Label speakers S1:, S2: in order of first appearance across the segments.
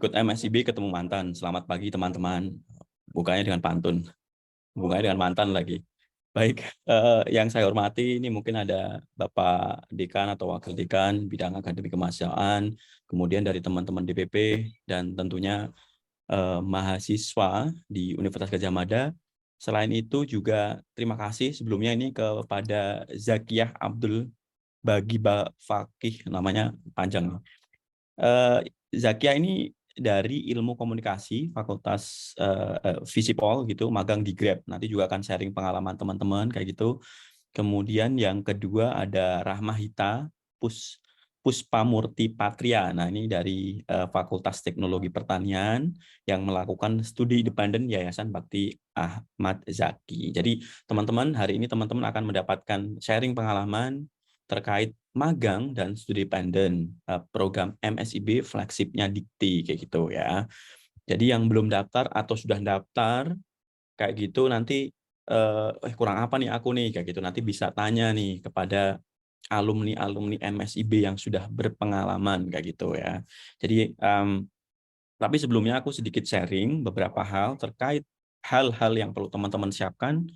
S1: Ikut MSIB ketemu mantan. Selamat pagi teman-teman. Bukanya dengan pantun. Bukanya dengan mantan lagi. Baik, yang saya hormati ini mungkin ada Bapak Dekan atau Wakil Dekan bidang akademik kemahasiswaan, kemudian dari teman-teman DPP dan tentunya mahasiswa di Universitas Gadjah Mada. Selain itu juga terima kasih sebelumnya ini kepada Zakiyah Abdul Bagi Fakih, namanya panjang. Zakia ini dari Ilmu Komunikasi Fakultas Visipol gitu, magang di Grab. Nanti juga akan sharing pengalaman teman-teman kayak gitu. Kemudian yang kedua ada Rahmahita Puspamurti Patria. Nah, ini dari Fakultas Teknologi Pertanian yang melakukan studi independen Yayasan Bakti Ahmad Zaki. Jadi, teman-teman, hari ini teman-teman akan mendapatkan sharing pengalaman terkait magang dan studi independen program MSIB flagshipnya Dikti kayak gitu ya. Jadi yang belum daftar atau sudah daftar kayak gitu nanti kurang apa nih aku nih kayak gitu, nanti bisa tanya nih kepada alumni MSIB yang sudah berpengalaman kayak gitu ya. Jadi tapi sebelumnya aku sedikit sharing beberapa hal terkait hal-hal yang perlu teman-teman siapkan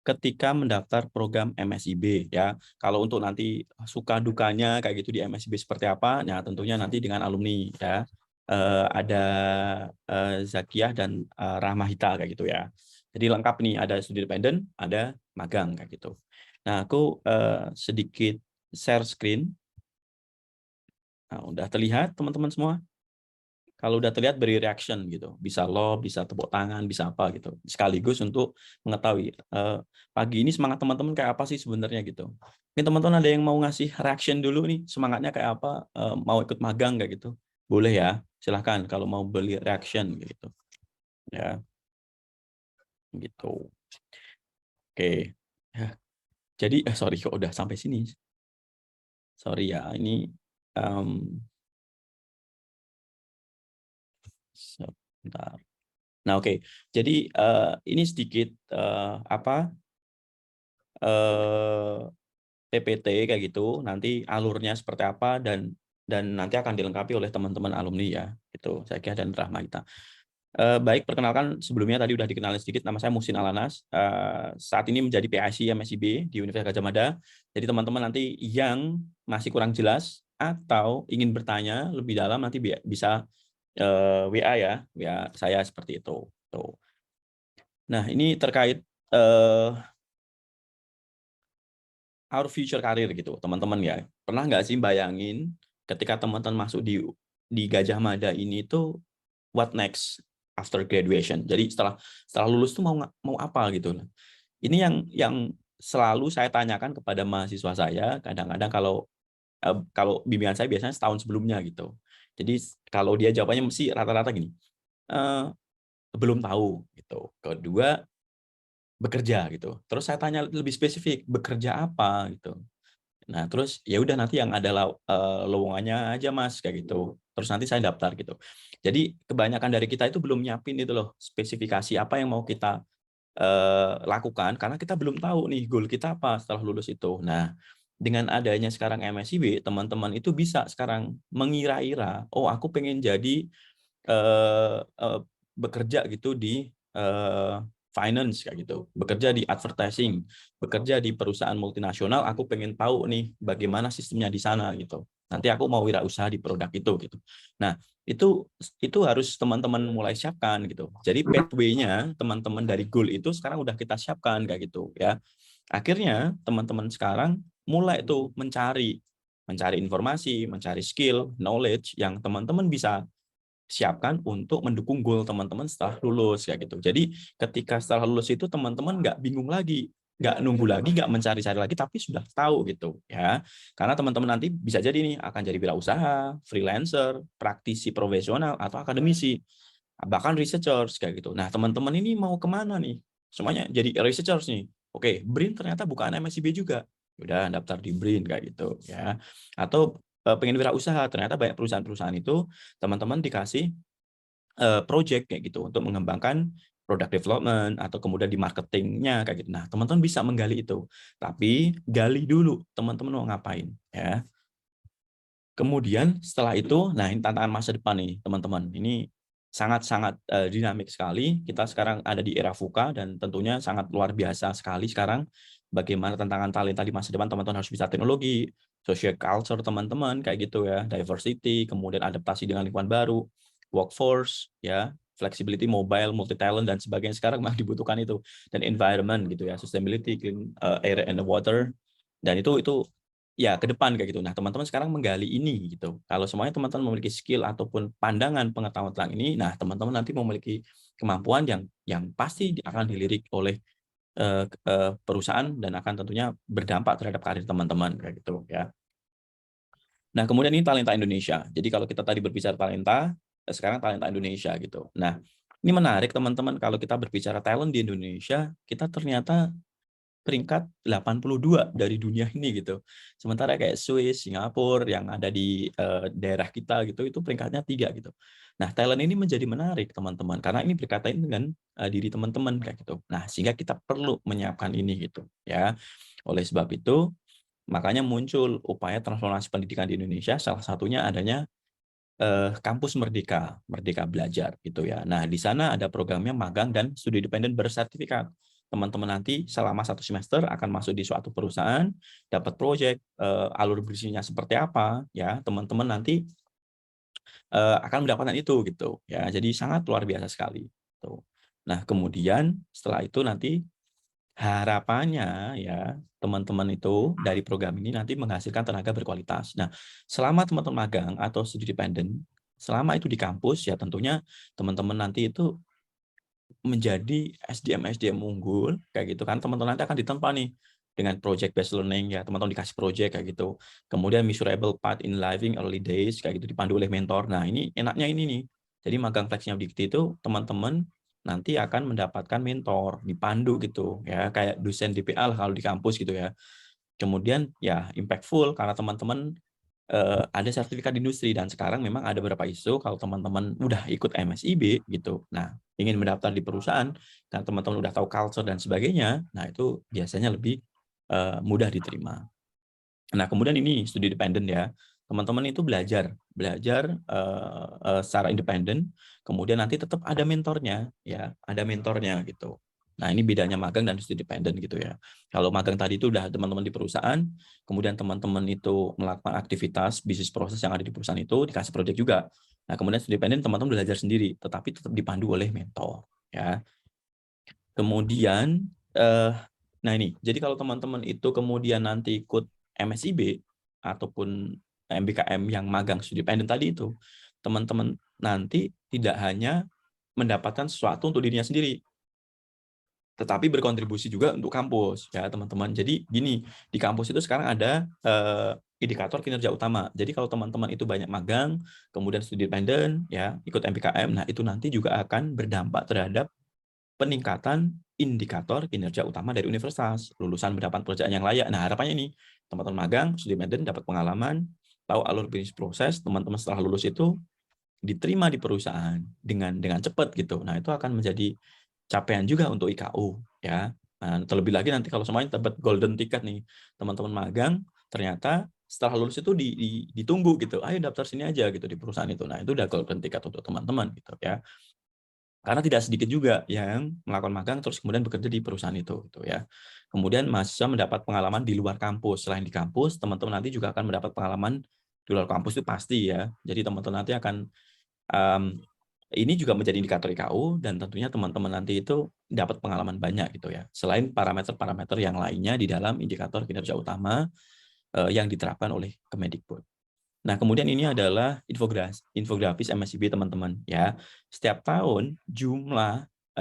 S1: ketika mendaftar program MSIB ya. Kalau untuk nanti suka dukanya kayak gitu di MSIB seperti apa, ya tentunya nanti dengan alumni ya. Ada Zakiyah dan Rahmahita kayak gitu ya. Jadi lengkap nih, ada studi independen, ada magang kayak gitu. Nah, aku sedikit share screen. Nah, udah terlihat teman-teman semua? Kalau udah terlihat beri reaction gitu, bisa love, bisa tepuk tangan, bisa apa gitu. Sekaligus untuk mengetahui pagi ini semangat teman-teman kayak apa sih sebenarnya gitu. Mungkin teman-teman ada yang mau ngasih reaction dulu nih, semangatnya kayak apa, mau ikut magang kayak gitu. Boleh ya, silahkan kalau mau beli reaction gitu. Ya, gitu. Oke. Ya, jadi sorry kok udah sampai sini. Sorry ya, ini sebentar. Nah, oke. Jadi ini sedikit apa PPT kayak gitu. Nanti alurnya seperti apa dan nanti akan dilengkapi oleh teman-teman alumni ya. Itu Zakia dan Rahmaita. Baik, perkenalkan sebelumnya tadi udah dikenalin sedikit. Nama saya Muhsin Alanas. Saat ini menjadi PIC MSIB di Universitas Gadjah Mada. Jadi teman-teman nanti yang masih kurang jelas atau ingin bertanya lebih dalam nanti bisa WA ya, WA saya seperti itu. Tuh. Nah, ini terkait our future career gitu, teman-teman ya. Pernah nggak sih bayangin ketika teman-teman masuk di Gadjah Mada ini tuh what next after graduation? Jadi setelah lulus tuh mau apa gitu. Ini yang selalu saya tanyakan kepada mahasiswa saya. Kadang-kadang kalau bimbingan saya biasanya setahun sebelumnya gitu. Jadi kalau dia jawabannya mesti rata-rata gini, "Eh, belum tahu gitu." Kedua, bekerja gitu. Terus saya tanya lebih spesifik, bekerja apa gitu. Nah, terus ya udah nanti yang ada lowongannya aja Mas kayak gitu. Terus nanti saya daftar gitu. Jadi kebanyakan dari kita itu belum nyiapin itu loh, spesifikasi apa yang mau kita lakukan karena kita belum tahu nih goal kita apa setelah lulus itu. Nah, dengan adanya sekarang MSIB, teman-teman itu bisa sekarang mengira-ira, oh aku pengen jadi eh, eh, bekerja gitu di finance kayak gitu, bekerja di advertising, bekerja di perusahaan multinasional, aku pengen tahu nih bagaimana sistemnya di sana gitu. Nanti aku mau wirausaha di produk itu gitu. Nah, itu harus teman-teman mulai siapkan gitu. Jadi pathway-nya teman-teman dari goal itu sekarang udah kita siapkan kayak gitu ya. Akhirnya teman-teman sekarang mulai tuh mencari informasi, mencari skill, knowledge yang teman-teman bisa siapkan untuk mendukung goal teman-teman setelah lulus kayak gitu. Jadi ketika setelah lulus itu teman-teman nggak bingung lagi, nggak nunggu lagi, nggak mencari-cari lagi, tapi sudah tahu gitu ya. Karena teman-teman nanti bisa jadi nih akan jadi wirausaha, freelancer, praktisi profesional atau akademisi, bahkan researchers kayak gitu. Nah teman-teman ini mau kemana nih? Semuanya jadi researchers nih. Oke, BRIN ternyata bukan MSIB juga. Udah daftar di BRIN kayak gitu ya. Atau pengen wirausaha, ternyata banyak perusahaan-perusahaan itu teman-teman dikasih project kayak gitu untuk mengembangkan product development atau kemudian di marketingnya kayak gitu. Nah, teman-teman bisa menggali itu. Tapi gali dulu teman-teman mau ngapain ya. Kemudian setelah itu, nah ini tantangan masa depan nih teman-teman. Ini sangat-sangat dinamik sekali. Kita sekarang ada di era VUCA dan tentunya sangat luar biasa sekali sekarang. Bagaimana tantangan talenta di masa depan, teman-teman harus bisa teknologi, social culture teman-teman kayak gitu ya, diversity, kemudian adaptasi dengan lingkungan baru, workforce ya, flexibility, mobile, multi talent dan sebagainya sekarang memang dibutuhkan itu, dan environment gitu ya, sustainability, clean air and water, dan itu ya ke depan kayak gitu. Nah, teman-teman sekarang menggali ini gitu. Kalau semuanya teman-teman memiliki skill ataupun pandangan pengetahuan tentang ini, nah teman-teman nanti memiliki kemampuan yang pasti akan dilirik oleh perusahaan dan akan tentunya berdampak terhadap karir teman-teman kayak gitu ya. Nah, kemudian ini talenta Indonesia. Jadi kalau kita tadi berbicara talenta, sekarang talenta Indonesia gitu. Nah, ini menarik teman-teman kalau kita berbicara talent di Indonesia, kita ternyata peringkat 82 dari dunia ini gitu. Sementara kayak Swiss, Singapura yang ada di daerah kita gitu, itu peringkatnya 3 gitu. Nah, talent ini menjadi menarik teman-teman karena ini berkaitan dengan diri teman-teman kayak gitu. Nah, sehingga kita perlu menyiapkan ini gitu ya. Oleh sebab itu, makanya muncul upaya transformasi pendidikan di Indonesia, salah satunya adanya kampus Merdeka, Merdeka Belajar gitu ya. Nah, di sana ada programnya magang dan studi independen bersertifikat. Teman-teman nanti selama 1 semester akan masuk di suatu perusahaan, dapat proyek, alur bisnisnya seperti apa, ya teman-teman nanti akan mendapatkan itu gitu ya. Jadi sangat luar biasa sekali. Tuh. Nah, kemudian setelah itu nanti harapannya ya teman-teman itu dari program ini nanti menghasilkan tenaga berkualitas. Nah, selama teman-teman magang atau studi dependent, selama itu di kampus ya tentunya teman-teman nanti itu menjadi SDM-SDM unggul kayak gitu kan. Teman-teman nanti akan ditempa nih dengan project based learning ya, teman-teman dikasih project kayak gitu. Kemudian measurable path in living early days kayak gitu dipandu oleh mentor. Nah, ini enaknya ini nih. Jadi magang flexnya Dikti itu teman-teman nanti akan mendapatkan mentor, dipandu gitu ya, kayak dosen DPA lah kalau di kampus gitu ya. Kemudian ya impactful karena teman-teman ada sertifikat industri dan sekarang memang ada beberapa isu kalau teman-teman udah ikut MSIB gitu. Nah, ingin mendaftar di perusahaan dan teman-teman udah tahu culture dan sebagainya, nah itu biasanya lebih mudah diterima. Nah, kemudian ini studi independen ya. Teman-teman itu belajar secara independen, kemudian nanti tetap ada mentornya ya, ada mentornya gitu. Nah, ini bedanya magang dan studi independen gitu ya. Kalau magang tadi itu udah teman-teman di perusahaan, kemudian teman-teman itu melakukan aktivitas bisnis proses yang ada di perusahaan itu, dikasih proyek juga. Nah, kemudian studi independen teman-teman belajar sendiri, tetapi tetap dipandu oleh mentor ya. Kemudian nah ini, jadi kalau teman-teman itu kemudian nanti ikut MSIB ataupun MBKM yang magang studi independen tadi itu, teman-teman nanti tidak hanya mendapatkan sesuatu untuk dirinya sendiri, tetapi berkontribusi juga untuk kampus ya teman-teman. Jadi gini, di kampus itu sekarang ada indikator kinerja utama. Jadi kalau teman-teman itu banyak magang, kemudian studi independen ya, ikut MBKM, nah itu nanti juga akan berdampak terhadap peningkatan indikator kinerja utama dari universitas, lulusan mendapat pekerjaan yang layak. Nah, harapannya ini, teman-teman magang, studi medin, dapat pengalaman, tahu alur bisnis proses, teman-teman setelah lulus itu diterima di perusahaan dengan cepat gitu. Nah, itu akan menjadi capaian juga untuk IKU ya. Nah, terlebih lagi nanti kalau semuanya dapat golden ticket nih, teman-teman magang ternyata setelah lulus itu ditunggu gitu. Ayo daftar sini aja gitu di perusahaan itu. Nah, itu udah golden ticket untuk teman-teman gitu ya. Karena tidak sedikit juga yang melakukan magang terus kemudian bekerja di perusahaan itu gitu ya. Kemudian mahasiswa mendapat pengalaman di luar kampus. Selain di kampus, teman-teman nanti juga akan mendapat pengalaman di luar kampus itu pasti ya. Jadi teman-teman nanti akan ini juga menjadi indikator IKU dan tentunya teman-teman nanti itu dapat pengalaman banyak gitu ya. Selain parameter-parameter yang lainnya di dalam indikator kinerja utama yang diterapkan oleh Kemendikbud. Nah, kemudian ini adalah infografis MSIB teman-teman ya. Setiap tahun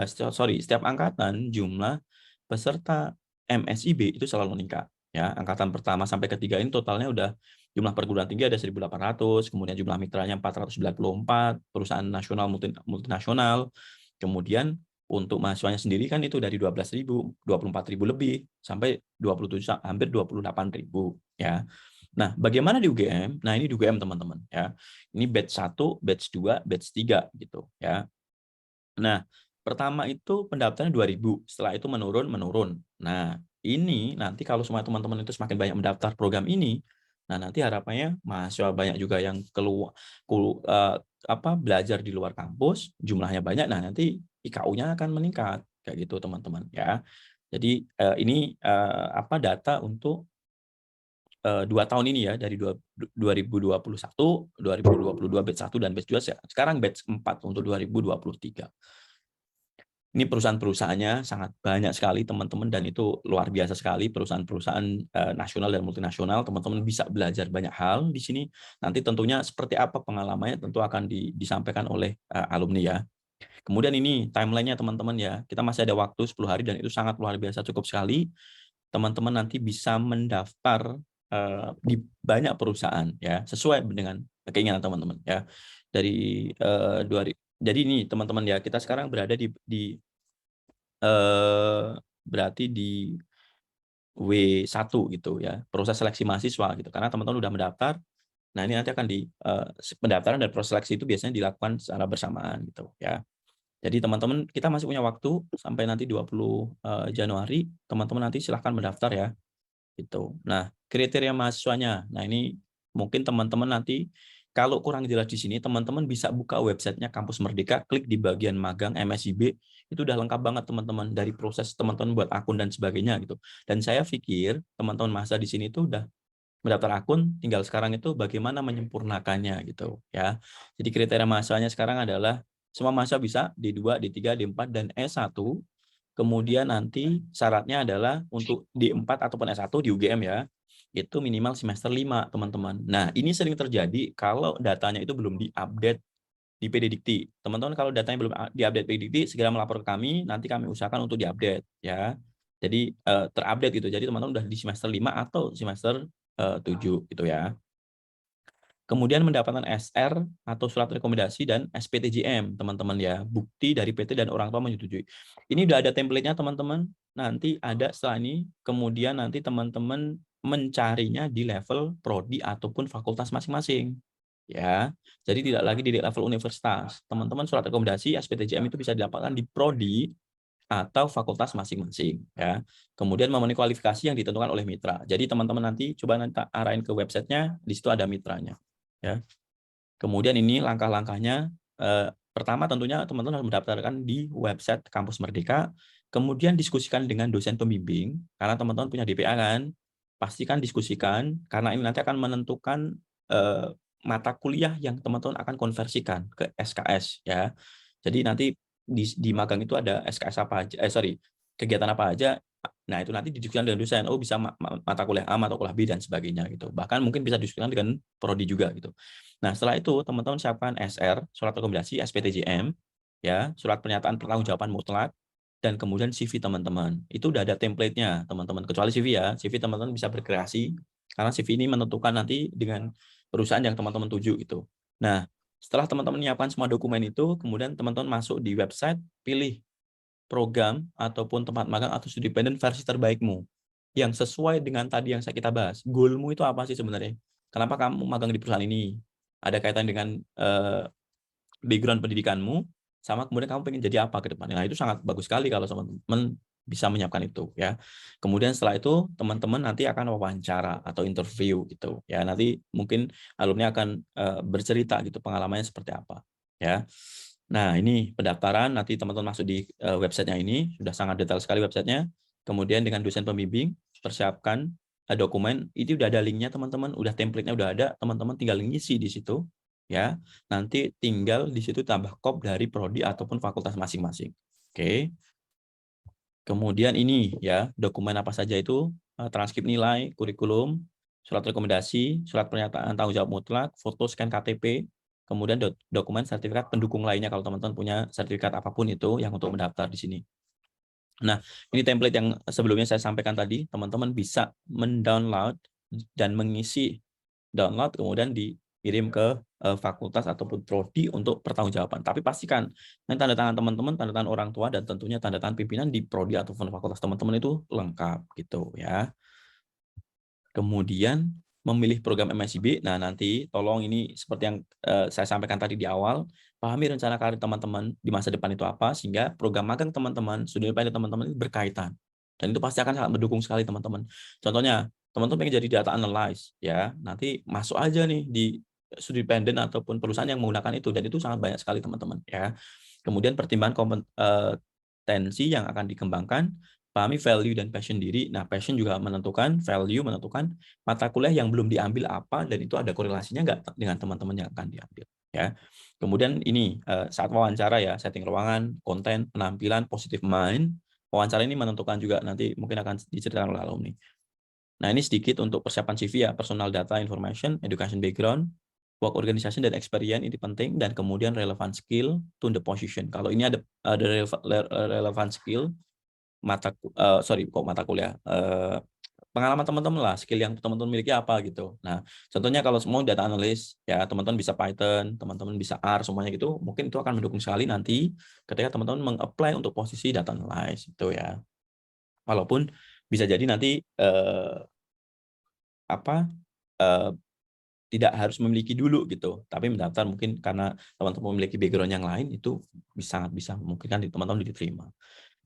S1: setiap angkatan jumlah peserta MSIB itu selalu meningkat ya. Angkatan pertama sampai ketiga ini totalnya udah jumlah perguruan tinggi ada 1.800, kemudian jumlah mitranya 494, perusahaan nasional multinasional. Kemudian untuk mahasiswanya sendiri kan itu dari 12.000, 24.000 lebih sampai 27 hampir 28.000 ya. Nah, bagaimana di UGM? Nah, ini di UGM teman-teman ya. Ini batch 1, batch 2, batch 3 gitu ya. Nah, pertama itu pendaftaran 2.000, setelah itu menurun. Nah, ini nanti kalau semua teman-teman itu semakin banyak mendaftar program ini, Nah, nanti harapannya mahasiswa banyak juga yang belajar di luar kampus, jumlahnya banyak, nah nanti IKU-nya akan meningkat, kayak gitu teman-teman ya. Jadi ini data untuk 2 tahun ini ya, dari 2021, 2022 batch 1 dan batch 2, sekarang batch 4 untuk 2023. Ini perusahaan-perusahaannya sangat banyak sekali teman-teman, dan itu luar biasa sekali, perusahaan-perusahaan nasional dan multinasional. Teman-teman bisa belajar banyak hal di sini. Nanti tentunya seperti apa pengalamannya tentu akan disampaikan oleh alumni ya. Kemudian ini timeline-nya teman-teman ya. Kita masih ada waktu 10 hari dan itu sangat luar biasa, cukup sekali. Teman-teman nanti bisa mendaftar di banyak perusahaan ya, sesuai dengan keinginan teman-teman ya. Dari jadi ini teman-teman ya, kita sekarang berada berarti di W1 gitu ya, proses seleksi mahasiswa gitu. Karena teman-teman udah mendaftar, nah ini nanti akan pendaftaran dan proses seleksi itu biasanya dilakukan secara bersamaan gitu ya. Jadi teman-teman, kita masih punya waktu sampai nanti 20 Januari, teman-teman nanti silahkan mendaftar ya. Gitu. Nah, kriteria mahasiswanya. Nah, ini mungkin teman-teman nanti kalau kurang jelas di sini, teman-teman bisa buka websitenya Kampus Merdeka, klik di bagian magang MSIB, itu udah lengkap banget teman-teman, dari proses teman-teman buat akun dan sebagainya gitu. Dan saya pikir teman-teman mahasiswa di sini itu udah mendaftar akun, tinggal sekarang itu bagaimana menyempurnakannya gitu ya. Jadi kriteria mahasiswanya sekarang adalah semua mahasiswa bisa D2, D3, D4 dan S1. Kemudian nanti syaratnya adalah untuk D4 ataupun S1 di UGM ya, itu minimal semester 5 teman-teman. Nah, ini sering terjadi kalau datanya itu belum diupdate di PDDikti. Teman-teman kalau datanya belum diupdate PDDikti, segera melapor ke kami, nanti kami usahakan untuk diupdate ya. Jadi terupdate gitu. Jadi teman-teman udah di semester 5 atau semester 7 gitu ya. Kemudian mendapatkan SR atau surat rekomendasi dan SPTJM, teman-teman ya, bukti dari PT dan orang tua menyetujui. Ini udah ada template-nya teman-teman. Nanti ada setelah ini, kemudian nanti teman-teman mencarinya di level prodi ataupun fakultas masing-masing. Ya. Jadi tidak lagi di level universitas. Teman-teman surat rekomendasi SPTJM itu bisa didapatkan di prodi atau fakultas masing-masing ya. Kemudian memenuhi kualifikasi yang ditentukan oleh mitra. Jadi teman-teman nanti coba nanti arahin ke websitenya, di situ ada mitranya ya. Kemudian ini langkah-langkahnya, pertama tentunya teman-teman harus mendaftarkan di website Kampus Merdeka, kemudian diskusikan dengan dosen pembimbing, karena teman-teman punya DPA kan, pastikan diskusikan, karena ini nanti akan menentukan mata kuliah yang teman-teman akan konversikan ke SKS ya. Jadi nanti di magang itu ada SKS apa aja, kegiatan apa aja. Nah, itu nanti didiskusikan dengan dosen, oh bisa mata kuliah A, mata kuliah B dan sebagainya gitu. Bahkan mungkin bisa diskusikan dengan prodi juga gitu. Nah, setelah itu teman-teman siapkan SR, surat rekomendasi, SPTJM, ya, surat pernyataan pertanggungjawaban mutlak, dan kemudian CV teman-teman. Itu udah ada template-nya, teman-teman. Kecuali CV ya, CV teman-teman bisa berkreasi, karena CV ini menentukan nanti dengan perusahaan yang teman-teman tuju gitu. Nah, setelah teman-teman menyiapkan semua dokumen itu, kemudian teman-teman masuk di website, pilih program ataupun tempat magang atau studi independen versi terbaikmu yang sesuai dengan tadi yang kita bahas. Goalmu itu apa sih sebenarnya? Kenapa kamu magang di perusahaan ini? Ada kaitan dengan background pendidikanmu, sama kemudian kamu pengen jadi apa ke depannya. Nah, itu sangat bagus sekali kalau teman-teman bisa menyiapkan itu ya. Kemudian setelah itu teman-teman nanti akan wawancara atau interview gitu ya. Nanti mungkin alumni akan bercerita gitu pengalamannya seperti apa ya. Nah, ini pendaftaran, nanti teman-teman masuk di websitenya ini, sudah sangat detail sekali websitenya. Kemudian dengan dosen pembimbing, persiapkan dokumen, itu udah ada linknya teman-teman, udah template-nya udah ada, teman-teman tinggal ngisi di situ, ya. Nanti tinggal di situ tambah kop dari prodi ataupun fakultas masing-masing. Oke. Kemudian ini ya, dokumen apa saja itu, transkrip nilai, kurikulum, surat rekomendasi, surat pernyataan tanggung jawab mutlak, foto scan KTP, kemudian dokumen sertifikat pendukung lainnya kalau teman-teman punya sertifikat apapun itu yang untuk mendaftar di sini. Nah, ini template yang sebelumnya saya sampaikan tadi, teman-teman bisa mendownload dan mengisi download, kemudian dikirim ke fakultas ataupun prodi untuk pertanggungjawaban. Tapi pastikan nanti tanda tangan teman-teman, tanda tangan orang tua, dan tentunya tanda tangan pimpinan di prodi ataupun fakultas teman-teman itu lengkap gitu ya. Kemudian memilih program MSIB. Nah, nanti tolong ini seperti yang saya sampaikan tadi di awal, pahami rencana karir teman-teman di masa depan itu apa, sehingga program magang teman-teman, studi independen teman-teman itu berkaitan. Dan itu pasti akan sangat mendukung sekali teman-teman. Contohnya, teman-teman pengen jadi data analyst ya, nanti masuk aja nih di studi independen ataupun perusahaan yang menggunakan itu, dan itu sangat banyak sekali teman-teman ya. Kemudian pertimbangan kompetensi yang akan dikembangkan, pahami value dan passion diri. Nah, passion juga menentukan, value menentukan mata kuliah yang belum diambil apa, dan itu ada korelasinya nggak dengan teman-teman yang akan diambil ya. Kemudian ini saat wawancara ya, setting ruangan, konten, penampilan, positive mind. Wawancara ini menentukan juga, nanti mungkin akan diceritakan oleh alumni. Nah, ini sedikit untuk persiapan CV ya, personal data information, education background, work organization dan experience ini penting, dan kemudian relevant skill to the position. Kalau ini ada relevant skill, mata kuliah, pengalaman teman-teman lah, skill yang teman-teman miliki apa gitu. Nah, contohnya kalau semua data analyst ya, teman-teman bisa Python, teman-teman bisa R, semuanya gitu, mungkin itu akan mendukung sekali nanti ketika teman-teman meng-apply untuk posisi data analyst itu ya. Walaupun bisa jadi nanti tidak harus memiliki dulu gitu, tapi mendaftar mungkin karena teman-teman memiliki background yang lain, itu sangat bisa memungkinkan teman-teman diterima.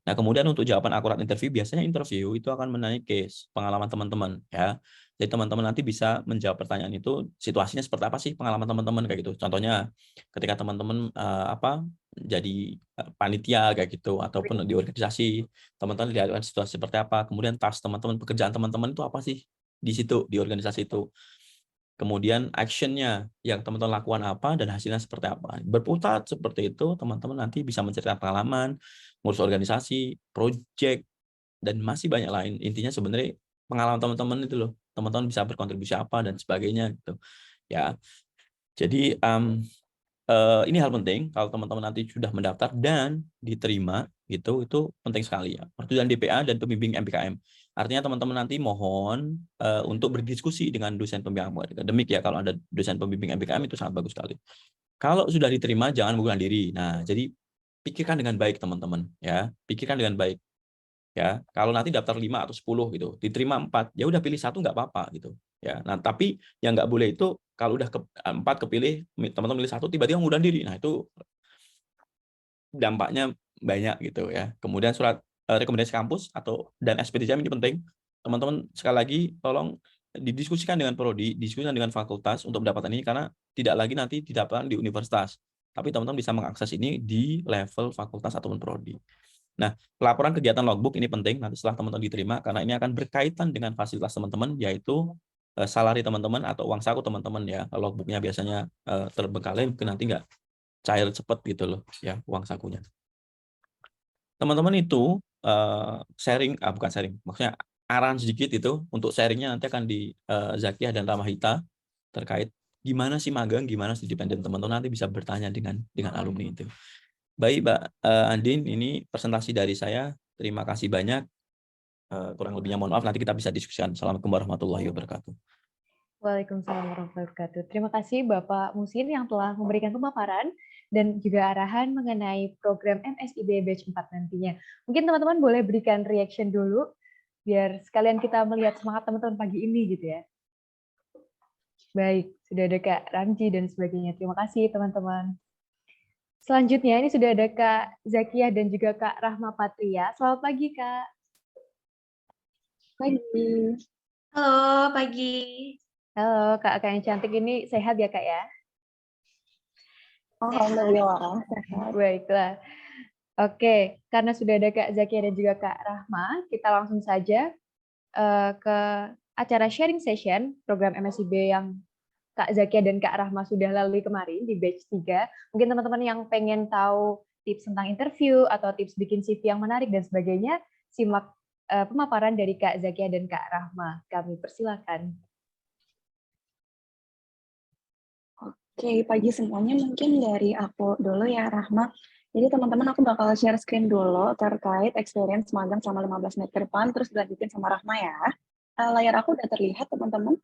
S1: Nah, kemudian untuk jawaban akurat interview, biasanya interview itu akan menanya case, pengalaman teman-teman ya. Jadi teman-teman nanti bisa menjawab pertanyaan itu, situasinya seperti apa sih pengalaman teman-teman kayak gitu. Contohnya ketika teman-teman jadi panitia kayak gitu, ataupun di organisasi, teman-teman lihat situasi seperti apa, kemudian task teman-teman, pekerjaan teman-teman itu apa sih di situ, di organisasi itu. Kemudian action-nya yang teman-teman lakukan apa dan hasilnya seperti apa. Berputar seperti itu, teman-teman nanti bisa menceritakan pengalaman, ngurus organisasi, project, dan masih banyak lain. Intinya sebenarnya pengalaman teman-teman itu loh, teman-teman bisa berkontribusi apa dan sebagainya gitu. Ya. Jadi ini hal penting kalau teman-teman nanti sudah mendaftar dan diterima gitu, itu penting sekali ya. Persetujuan DPA dan pembimbing MPKM. Artinya teman-teman nanti mohon untuk berdiskusi dengan dosen pembimbing akademik ya. Kalau ada dosen pembimbing MPKM itu sangat bagus sekali. Kalau sudah diterima jangan mengundurkan diri. Nah, jadi pikirkan dengan baik teman-teman ya. Pikirkan dengan baik ya. Kalau nanti daftar 5 atau 10 gitu, diterima 4, ya udah pilih satu nggak apa-apa gitu. Ya. Nah, tapi yang nggak boleh itu kalau udah 4 kepilih, teman-teman pilih satu, tiba-tiba mengundurkan diri. Nah, itu dampaknya banyak gitu ya. Kemudian surat rekomendasi kampus dan SPDJM ini penting. Teman-teman sekali lagi tolong didiskusikan dengan prodi, diskusikan dengan fakultas untuk mendapatkan ini, karena tidak lagi nanti didapatkan di universitas. Tapi teman-teman bisa mengakses ini di level fakultas ataupun prodi. Nah, pelaporan kegiatan logbook ini penting nanti setelah teman-teman diterima, karena ini akan berkaitan dengan fasilitas teman-teman, yaitu salari teman-teman atau uang saku teman-teman ya. Logbooknya biasanya terbengkalai, mungkin nanti nggak cair cepat gitu loh ya uang sakunya. Teman-teman itu bukan sharing, maksudnya arahan sedikit itu untuk sharingnya nanti akan di Zakiah dan Ramahita terkait gimana sih magang, gimana sih independen. Teman-teman nanti bisa bertanya dengan alumni itu. Baik, Mbak Andin, ini presentasi dari saya. Terima kasih banyak. Kurang lebihnya mohon maaf, nanti kita bisa diskusikan. Assalamualaikum warahmatullahi wabarakatuh.
S2: Waalaikumsalam warahmatullahi wabarakatuh. Terima kasih Bapak Musin yang telah memberikan pemaparan dan juga arahan mengenai program MSIB Batch 4 nantinya. Mungkin teman-teman boleh berikan reaction dulu, biar sekalian kita melihat semangat teman-teman pagi ini gitu ya. Baik, sudah ada Kak Ramji dan sebagainya. Terima kasih teman-teman. Selanjutnya ini sudah ada Kak Zakiah dan juga Kak Rahma Patria. Selamat pagi Kak.
S3: Pagi. Halo, pagi.
S2: Halo Kak yang cantik ini, sehat ya Kak ya?
S3: Alhamdulillah, sehat.
S2: Baiklah. Oke, karena sudah ada Kak Zakia dan juga Kak Rahma, kita langsung saja ke acara sharing session program MSIB yang Kak Zakia dan Kak Rahma sudah lalui kemarin di batch 3. Mungkin teman-teman yang pengen tahu tips tentang interview atau tips bikin CV yang menarik dan sebagainya, simak pemaparan dari Kak Zakia dan Kak Rahma. Kami persilakan.
S3: Oke, pagi semuanya, mungkin dari aku dulu ya, Rahma. Jadi teman-teman, aku bakal share screen dulu terkait experience magang selama 15 menit ke depan, terus dilanjutin sama Rahma ya. Layar aku udah terlihat, teman-teman?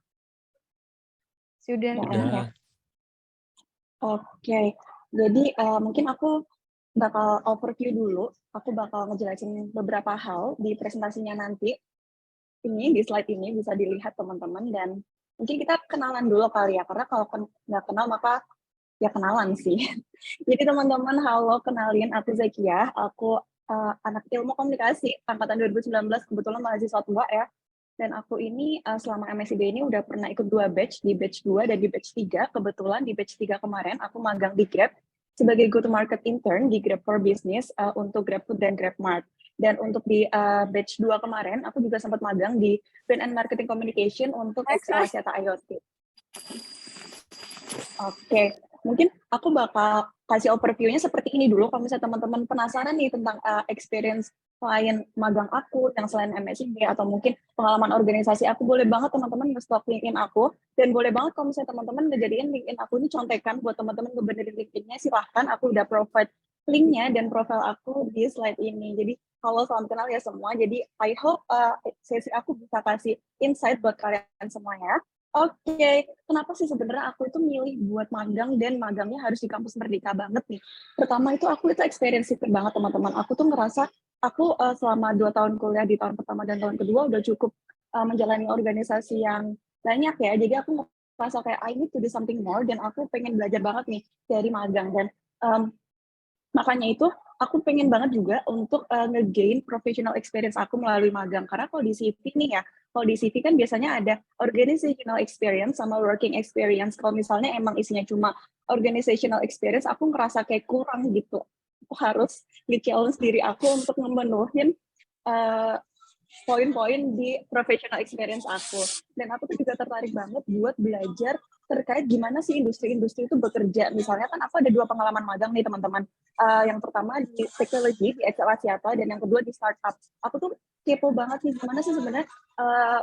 S2: Sudah.
S3: Ya? Oke, jadi mungkin aku bakal overview dulu. Aku bakal ngejelasin beberapa hal di presentasinya nanti. Ini, di slide ini bisa dilihat teman-teman, dan mungkin kita kenalan dulu kali ya, karena kalau nggak kenal maka ya kenalan sih. Jadi teman-teman, halo, kenalin aku Zakiah, aku anak ilmu komunikasi angkatan 2019, kebetulan mahasiswa tua ya. Dan aku ini selama MSIB ini udah pernah ikut 2 batch, di batch 2 dan di batch 3. Kebetulan di batch 3 kemarin aku magang di Grab sebagai go-to-market intern di Grab for Business untuk GrabFood dan GrabMart. Dan untuk di batch 2 kemarin, aku juga sempat magang di Brand and Marketing Communication untuk XL Axiata IoT. Oke, mungkin aku bakal kasih overview-nya seperti ini dulu. Kalau misalnya teman-teman penasaran nih tentang experience klien magang aku yang selain MSIB atau mungkin pengalaman organisasi aku, boleh banget teman-teman nge-stalk LinkedIn aku, dan boleh banget kalau misalnya teman-teman ngejadiin LinkedIn aku ini contekan buat teman-teman ngebenerin LinkedIn-nya, silahkan, aku udah provide link-nya dan profil aku di slide ini. Jadi halo, salam kenal ya semua. Jadi I hope sesi aku bisa kasih insight buat kalian semua ya. Oke, kenapa sih sebenarnya aku itu milih buat magang dan magangnya harus di kampus Merdeka banget nih. Pertama itu aku itu experience banget teman-teman. Aku tuh ngerasa aku selama 2 tahun kuliah di tahun pertama dan tahun kedua udah cukup menjalani organisasi yang banyak ya. Jadi aku ngerasa kayak I need to do something more dan aku pengen belajar banget nih dari magang. Dan makanya itu aku pengen banget juga untuk nge-gain professional experience aku melalui magang. Karena kalau di CV nih ya, kalau di CV kan biasanya ada organizational experience sama working experience. Kalau misalnya emang isinya cuma organizational experience, aku ngerasa kayak kurang gitu. Aku harus nge-challenge diri aku untuk memenuhin poin-poin di professional experience aku. Dan aku tuh juga tertarik banget buat belajar terkait gimana sih industri-industri itu bekerja. Misalnya kan aku ada 2 pengalaman magang nih teman-teman. Yang pertama di teknologi, di XL Axiata, dan yang kedua di startup. Aku tuh kepo banget nih gimana sih sebenarnya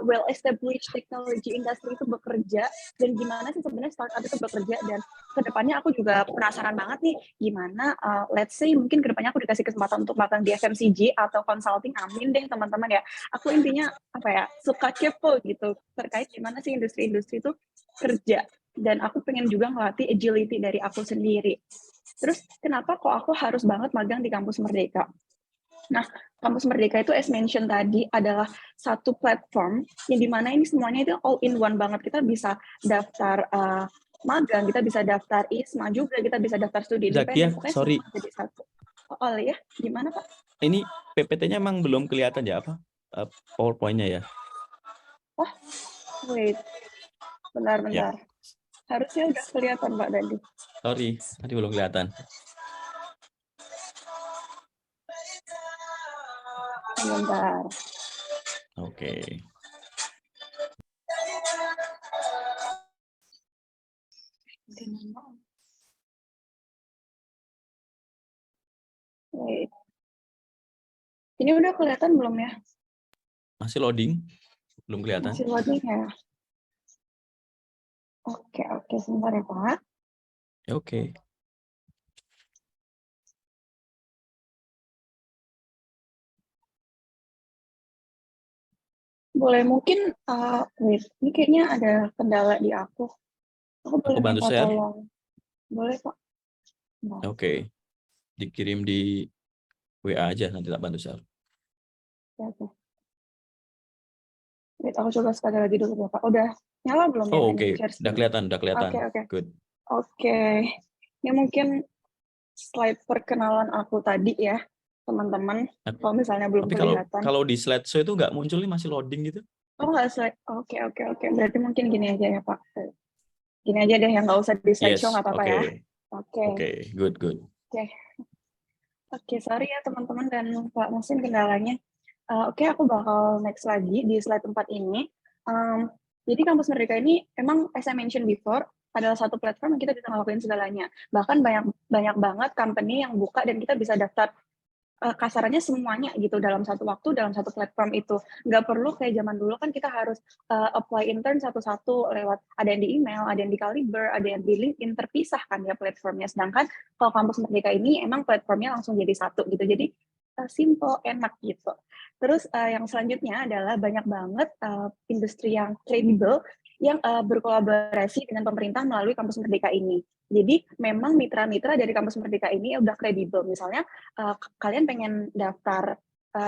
S3: well-established technology industry itu bekerja, dan gimana sih sebenarnya startup itu bekerja. Dan kedepannya aku juga penasaran banget nih gimana, let's say mungkin kedepannya aku dikasih kesempatan untuk magang di FMCG atau consulting, amin deh teman-teman ya. Aku intinya apa ya, suka kepo gitu terkait gimana sih industri-industri itu kerja, dan aku pengen juga ngelatih agility dari aku sendiri. Terus kenapa kok aku harus banget magang di kampus Merdeka? Nah, kampus Merdeka itu as mentioned tadi adalah satu platform yang dimana ini semuanya itu all in one banget. Kita bisa daftar magang, kita bisa daftar ISMA juga, kita bisa daftar studi independen. Pokoknya
S1: sorry.
S3: semua jadi satu. Oh ya, gimana Pak?
S1: Ini PPT-nya emang belum kelihatan ya apa? PowerPoint-nya ya?
S3: Oh, wait. Bentar. Harusnya udah kelihatan Pak tadi.
S1: Sorry, tadi belum kelihatan.
S3: Bentar.
S1: Oke.
S3: Wait. Ini udah kelihatan belum ya?
S1: Masih loading? Belum kelihatan?
S3: Masih loading ya? Oke, sebentar ya Pak.
S1: Ya, oke.
S3: Boleh mungkin, wait, ini kayaknya ada kendala di aku. Aku boleh
S1: bantu
S3: minta
S1: share?
S3: tolong. Boleh Pak? Nah.
S1: Oke. Dikirim di WA aja, nanti tak bantu share.
S3: Oke. Wait, aku coba sekali lagi dulu ya Pak. Udah nyala belum ya?
S1: Oh, oke.
S3: Share
S1: Udah
S3: screen?
S1: kelihatan.
S3: Oke.
S1: Good.
S3: Oke. Ini mungkin slide perkenalan aku tadi ya, teman-teman. Kalau misalnya belum
S1: Tapi
S3: kelihatan.
S1: kalau di slideshow itu nggak muncul, masih loading gitu?
S3: Oh, nggak slide. Oke. Berarti mungkin gini aja ya Pak. Gini aja deh, yang nggak usah di slideshow, nggak apa-apa ya.
S1: Oke, good.
S3: Oke, sorry ya teman-teman dan Pak Musin kendalanya. Oke, aku bakal next lagi di slide 4 ini. Jadi Kampus Merdeka ini emang, as I mentioned before, adalah satu platform yang kita bisa ngelakuin segalanya. Bahkan banyak banget company yang buka dan kita bisa daftar kasarannya semuanya gitu dalam satu waktu, dalam satu platform itu. Nggak perlu kayak zaman dulu kan kita harus apply intern satu-satu lewat, ada yang di email, ada yang di Kaliber, ada yang di LinkedIn, terpisah kan ya platformnya. Sedangkan kalau Kampus Merdeka ini emang platformnya langsung jadi satu gitu. Jadi simple, enak gitu. Terus yang selanjutnya adalah banyak banget industri yang kredibel yang berkolaborasi dengan pemerintah melalui Kampus Merdeka ini. Jadi memang mitra-mitra dari Kampus Merdeka ini udah kredibel. Misalnya kalian pengen daftar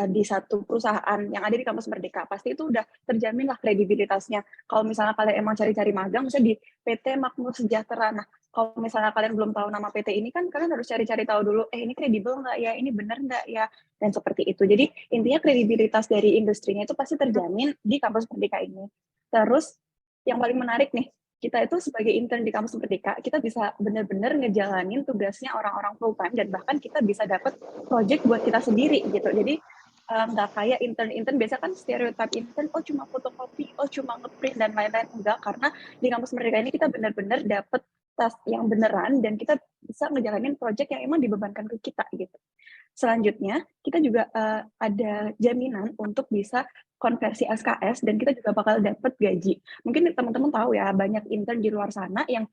S3: di satu perusahaan yang ada di kampus Merdeka, pasti itu udah terjamin lah kredibilitasnya. Kalau misalnya kalian emang cari-cari magang, misalnya di PT Makmur Sejahtera. Nah, kalau misalnya kalian belum tahu nama PT ini kan kalian harus cari-cari tahu dulu, ini kredibel nggak ya, ini benar nggak ya, dan seperti itu. Jadi intinya kredibilitas dari industrinya itu pasti terjamin di kampus Merdeka ini. Terus yang paling menarik nih, kita itu sebagai intern di kampus Merdeka, kita bisa benar-benar ngejalanin tugasnya orang-orang full time dan bahkan kita bisa dapat project buat kita sendiri gitu. Jadi nggak kayak intern biasa kan stereotip intern, cuma fotokopi, cuma ngeprint dan lain-lain. Enggak, karena di kampus Merdeka ini kita benar-benar dapat task yang beneran dan kita bisa ngejalanin project yang emang dibebankan ke kita gitu. Selanjutnya, kita juga ada jaminan untuk bisa konversi SKS dan kita juga bakal dapat gaji. Mungkin teman-teman tahu ya, banyak intern di luar sana yang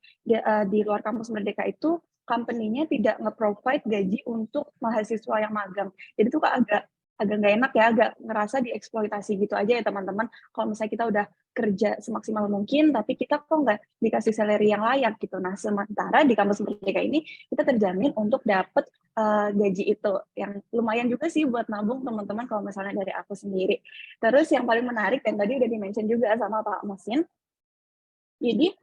S3: di luar kampus Merdeka itu company-nya tidak nge-provide gaji untuk mahasiswa yang magang. Jadi itu agak nggak enak ya, agak ngerasa dieksploitasi gitu aja ya teman-teman. Kalau misalnya kita udah kerja semaksimal mungkin, tapi kita kok nggak dikasih salary yang layak gitu. Nah, sementara di kampus Merdeka ini kita terjamin untuk dapat gaji itu, yang lumayan juga sih buat nabung teman-teman kalau misalnya dari aku sendiri. Terus yang paling menarik, dan tadi udah di-mention juga sama Pak Musin, jadi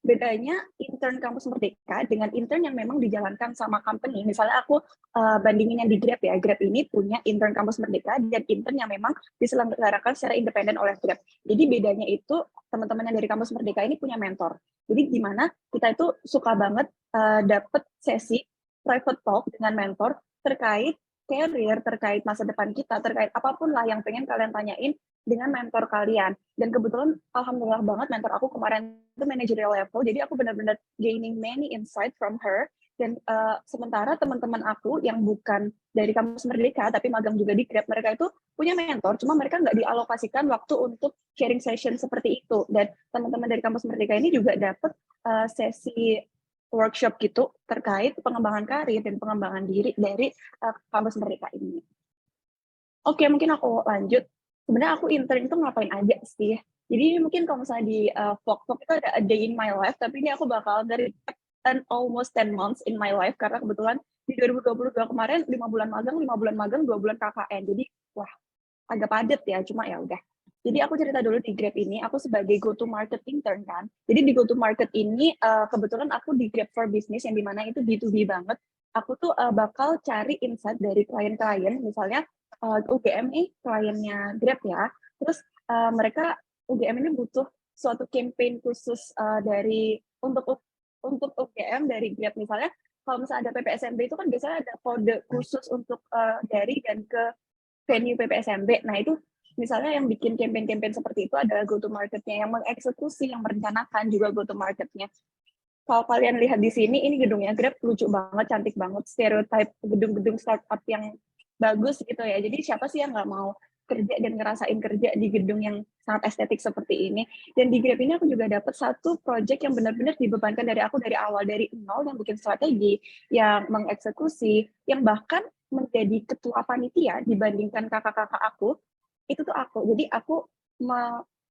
S3: bedanya intern kampus Merdeka dengan intern yang memang dijalankan sama company. Misalnya aku bandingin yang di Grab ya, Grab ini punya intern kampus Merdeka dan intern yang memang diselenggarakan secara independen oleh Grab. Jadi bedanya itu teman-teman yang dari kampus Merdeka ini punya mentor. Jadi gimana kita itu suka banget dapat sesi private talk dengan mentor terkait career, terkait masa depan kita, terkait apapun lah yang pengen kalian tanyain dengan mentor kalian. Dan kebetulan alhamdulillah banget mentor aku kemarin itu managerial level, jadi aku benar-benar gaining many insight from her. Dan sementara teman-teman aku yang bukan dari kampus Merdeka tapi magang juga di Grab, mereka itu punya mentor, cuma mereka nggak dialokasikan waktu untuk sharing session seperti itu. Dan teman-teman dari kampus Merdeka ini juga dapat sesi workshop gitu terkait pengembangan karir dan pengembangan diri dari kampus Merdeka ini. Oke, mungkin aku lanjut. Sebenarnya aku intern itu ngapain aja sih? Jadi mungkin kalau misalnya di Vlog itu ada a day in my life, tapi ini aku bakal dari almost 10 months in my life, karena kebetulan di 2022 kemarin 5 bulan magang, 2 bulan KKN. Jadi wah, agak padat ya, cuma ya udah. Jadi aku cerita dulu di Grab ini, aku sebagai go to market intern kan. Jadi di go to market ini kebetulan aku di Grab for Business yang dimana itu B2B banget. Aku tuh bakal cari insight dari klien-klien, misalnya UGM nih kliennya Grab ya. Terus mereka UGM ini butuh suatu campaign khusus dari untuk UGM dari Grab, misalnya kalau misalnya ada PPSMB itu kan biasanya ada kode khusus untuk dari dan ke venue PPSMB. Nah itu misalnya yang bikin campaign-campaign seperti itu adalah go to market-nya, yang mengeksekusi, yang merencanakan juga go to market-nya. Kalau kalian lihat di sini, ini gedungnya Grab lucu banget, cantik banget, stereotype gedung-gedung startup yang bagus gitu ya. Jadi siapa sih yang nggak mau kerja dan ngerasain kerja di gedung yang sangat estetik seperti ini. Dan di Grab ini aku juga dapat satu project yang benar-benar dibebankan dari aku dari awal, dari nol, yang bikin strategi, yang mengeksekusi, yang bahkan menjadi ketua panitia dibandingkan kakak-kakak aku, itu tuh aku. Jadi aku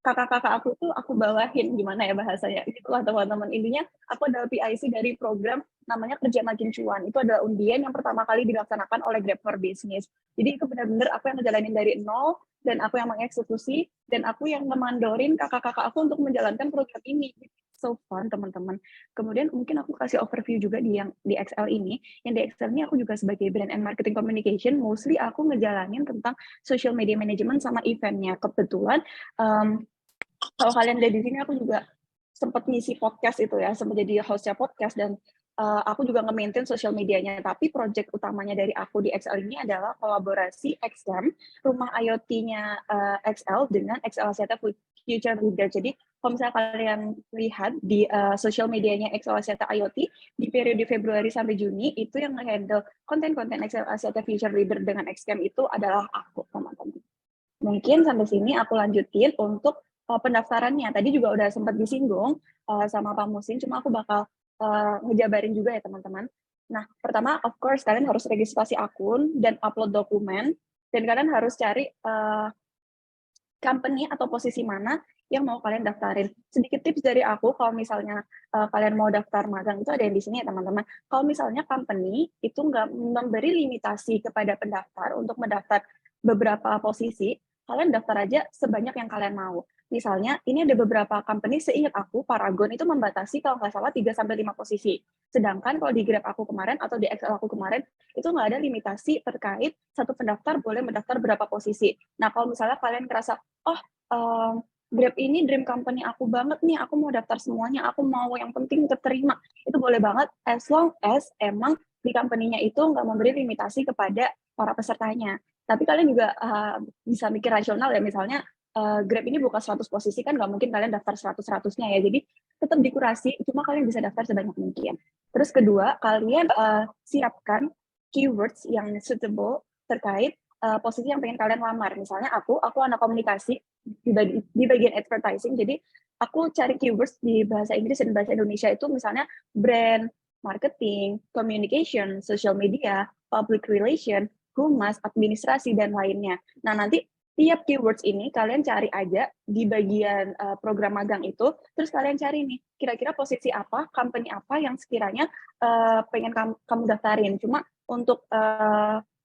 S3: kakak-kakak aku tuh aku bawahin, gimana ya bahasanya, itulah teman-teman. Intinya aku adalah PIC dari program namanya Kerja Makin Cuan. Itu adalah undian yang pertama kali dilaksanakan oleh Grab for Business. Jadi itu benar-benar aku yang ngejalanin dari nol, dan aku yang mengeksekusi, dan aku yang ngemandorin kakak-kakak aku untuk menjalankan program ini. So fun, teman-teman. Kemudian mungkin aku kasih overview juga di XL ini. Yang di XL ini aku juga sebagai brand and marketing communication, mostly aku ngejalanin tentang social media management sama eventnya. Kebetulan kalau kalian lihat di sini, aku juga sempat ngisi podcast itu ya, sempat jadi hostnya podcast, dan aku juga nge-maintain social medianya. Tapi project utamanya dari aku di XL ini adalah kolaborasi XM, rumah IoT-nya XL dengan XL Axiata Future Leader. Jadi kalau misalnya kalian lihat di social medianya XL Axiata IoT, di periode Februari sampai Juni, itu yang nge-handle konten-konten XL Axiata Future Leader dengan XM itu adalah aku, teman-teman. Mungkin sampai sini aku lanjutin untuk pendaftarannya. Tadi juga udah sempat disinggung sama Pak Musin, cuma aku bakal ngejabarin juga ya teman-teman. Nah, pertama, of course, kalian harus registrasi akun dan upload dokumen, dan kalian harus cari company atau posisi mana yang mau kalian daftarin. Sedikit tips dari aku, kalau misalnya kalian mau daftar magang itu ada yang di sini ya teman-teman. Kalau misalnya company itu nggak memberi limitasi kepada pendaftar untuk mendaftar beberapa posisi, kalian daftar aja sebanyak yang kalian mau. Misalnya, ini ada beberapa company, seingat aku, Paragon itu membatasi kalau nggak salah 3-5 posisi. Sedangkan kalau di Grab aku kemarin atau di Excel aku kemarin, itu nggak ada limitasi terkait satu pendaftar boleh mendaftar berapa posisi. Nah, kalau misalnya kalian ngerasa, oh, Grab ini dream company aku banget nih, aku mau daftar semuanya, aku mau yang penting keterima. Itu boleh banget, as long as emang di company-nya itu nggak memberi limitasi kepada para pesertanya. Tapi kalian juga bisa mikir rasional ya, misalnya Grab ini buka 100 posisi, kan nggak mungkin kalian daftar 100-100-nya ya, jadi tetap dikurasi, cuma kalian bisa daftar sebanyak mungkin. Terus kedua, kalian siapkan keywords yang suitable terkait posisi yang pengen kalian lamar. Misalnya aku anak komunikasi di bagian advertising, jadi aku cari keywords di bahasa Inggris dan bahasa Indonesia itu misalnya brand, marketing, communication, social media, public relation, humas, administrasi, dan lainnya. Nah, nanti tiap keywords ini kalian cari aja di bagian program magang itu, terus kalian cari nih, kira-kira posisi apa, company apa yang sekiranya pengen kamu daftarin. Cuma untuk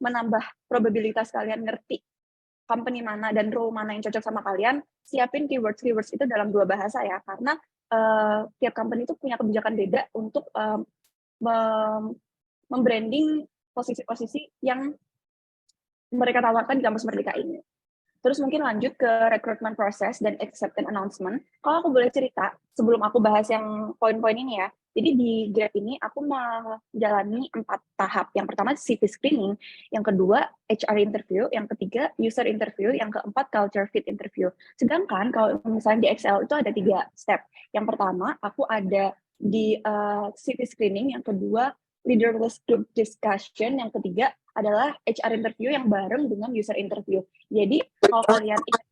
S3: menambah probabilitas kalian ngerti company mana dan role mana yang cocok sama kalian, siapin keywords itu dalam 2 bahasa ya, karena tiap company itu punya kebijakan beda untuk membranding posisi-posisi yang mereka tawarkan di kampus Merdeka ini. Terus mungkin lanjut ke recruitment process dan acceptance announcement. Kalau aku boleh cerita, sebelum aku bahas yang poin-poin ini ya, jadi di Grab ini aku menjalani 4 tahap. Yang pertama CV screening, yang kedua HR interview, yang ketiga user interview, yang keempat culture fit interview. Sedangkan kalau misalnya di Excel itu ada 3 step. Yang pertama, aku ada di CV screening, yang kedua leaderless group discussion, yang ketiga adalah HR interview yang bareng dengan user interview. Jadi kalau kalian ingat,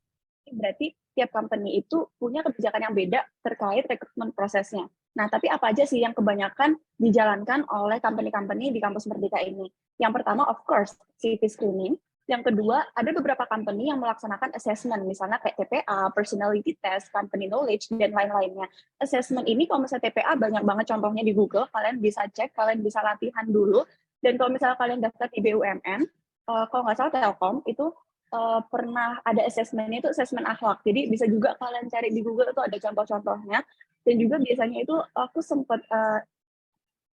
S3: berarti tiap company itu punya kebijakan yang beda terkait rekrutmen prosesnya. Nah, tapi apa aja sih yang kebanyakan dijalankan oleh company-company di kampus Merdeka ini? Yang pertama, of course, CV screening. Yang kedua, ada beberapa company yang melaksanakan assessment, misalnya kayak TPA, personality test, company knowledge, dan lain-lainnya. Assessment ini, kalau misalnya TPA, banyak banget contohnya di Google, kalian bisa cek, kalian bisa latihan dulu. Dan kalau misalnya kalian daftar di BUMN, kalau nggak salah Telkom, itu pernah ada assessment-nya itu assessment akhlak. Jadi bisa juga kalian cari di Google, itu ada contoh-contohnya. Dan juga biasanya itu aku sempat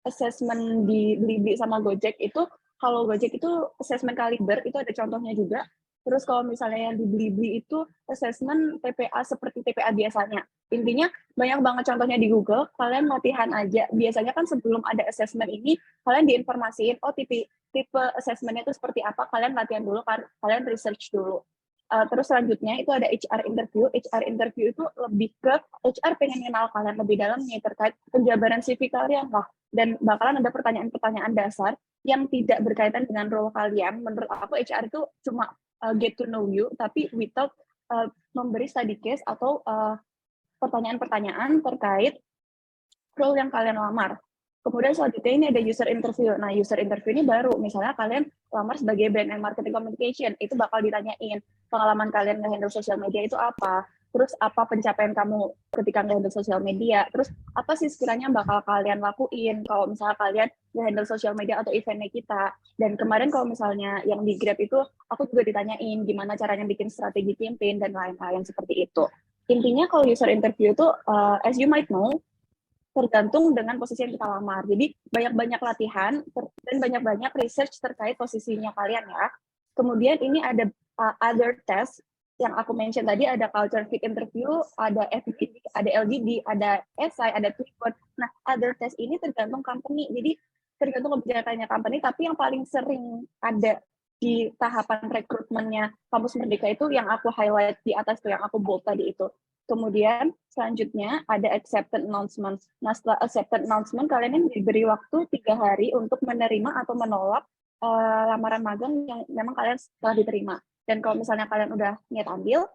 S3: assessment di Blibli sama Gojek itu, kalau Gojek itu assessment kaliber, itu ada contohnya juga. Terus kalau misalnya yang di Blibli itu assessment TPA seperti TPA biasanya. Intinya banyak banget contohnya di Google, kalian latihan aja. Biasanya kan sebelum ada assessment ini, kalian diinformasiin, oh tipe assessment-nya itu seperti apa, kalian latihan dulu, kalian research dulu. Terus selanjutnya itu ada HR interview. HR interview itu lebih ke HR pengen kenal kalian lebih dalam nih terkait penjabaran CV kalian lah. Dan bakalan ada pertanyaan-pertanyaan dasar yang tidak berkaitan dengan role kalian. Menurut aku HR itu cuma get to know you, tapi without memberi study case atau pertanyaan-pertanyaan terkait role yang kalian lamar. Kemudian selanjutnya ini ada user interview. Nah, user interview ini baru. Misalnya kalian lamar sebagai brand and marketing communication, itu bakal ditanyain pengalaman kalian nge-handle sosial media itu apa, terus apa pencapaian kamu ketika nge-handle sosial media, terus apa sih sekiranya bakal kalian lakuin kalau misalnya kalian nge-handle sosial media atau eventnya kita. Dan kemarin kalau misalnya yang di Grab itu, aku juga ditanyain gimana caranya bikin strategi campaign dan lain-lain seperti itu. Intinya kalau user interview itu, as you might know, tergantung dengan posisi yang kita lamar. Jadi banyak-banyak latihan dan banyak-banyak research terkait posisinya kalian ya. Kemudian ini ada other test yang aku mention tadi, ada culture fit interview, ada FGD, ada LGD, ada SI, ada Tweetbot. Nah, other test ini tergantung company. Jadi tergantung kebijakannya company, tapi yang paling sering ada di tahapan rekrutmennya kampus Merdeka itu yang aku highlight di atas tuh, yang aku bold tadi itu. Kemudian selanjutnya ada acceptance announcement. Nah, setelah acceptance announcement, kalian ini diberi waktu 3 hari untuk menerima atau menolak lamaran magang yang memang kalian telah diterima. Dan kalau misalnya kalian udah niat ambil,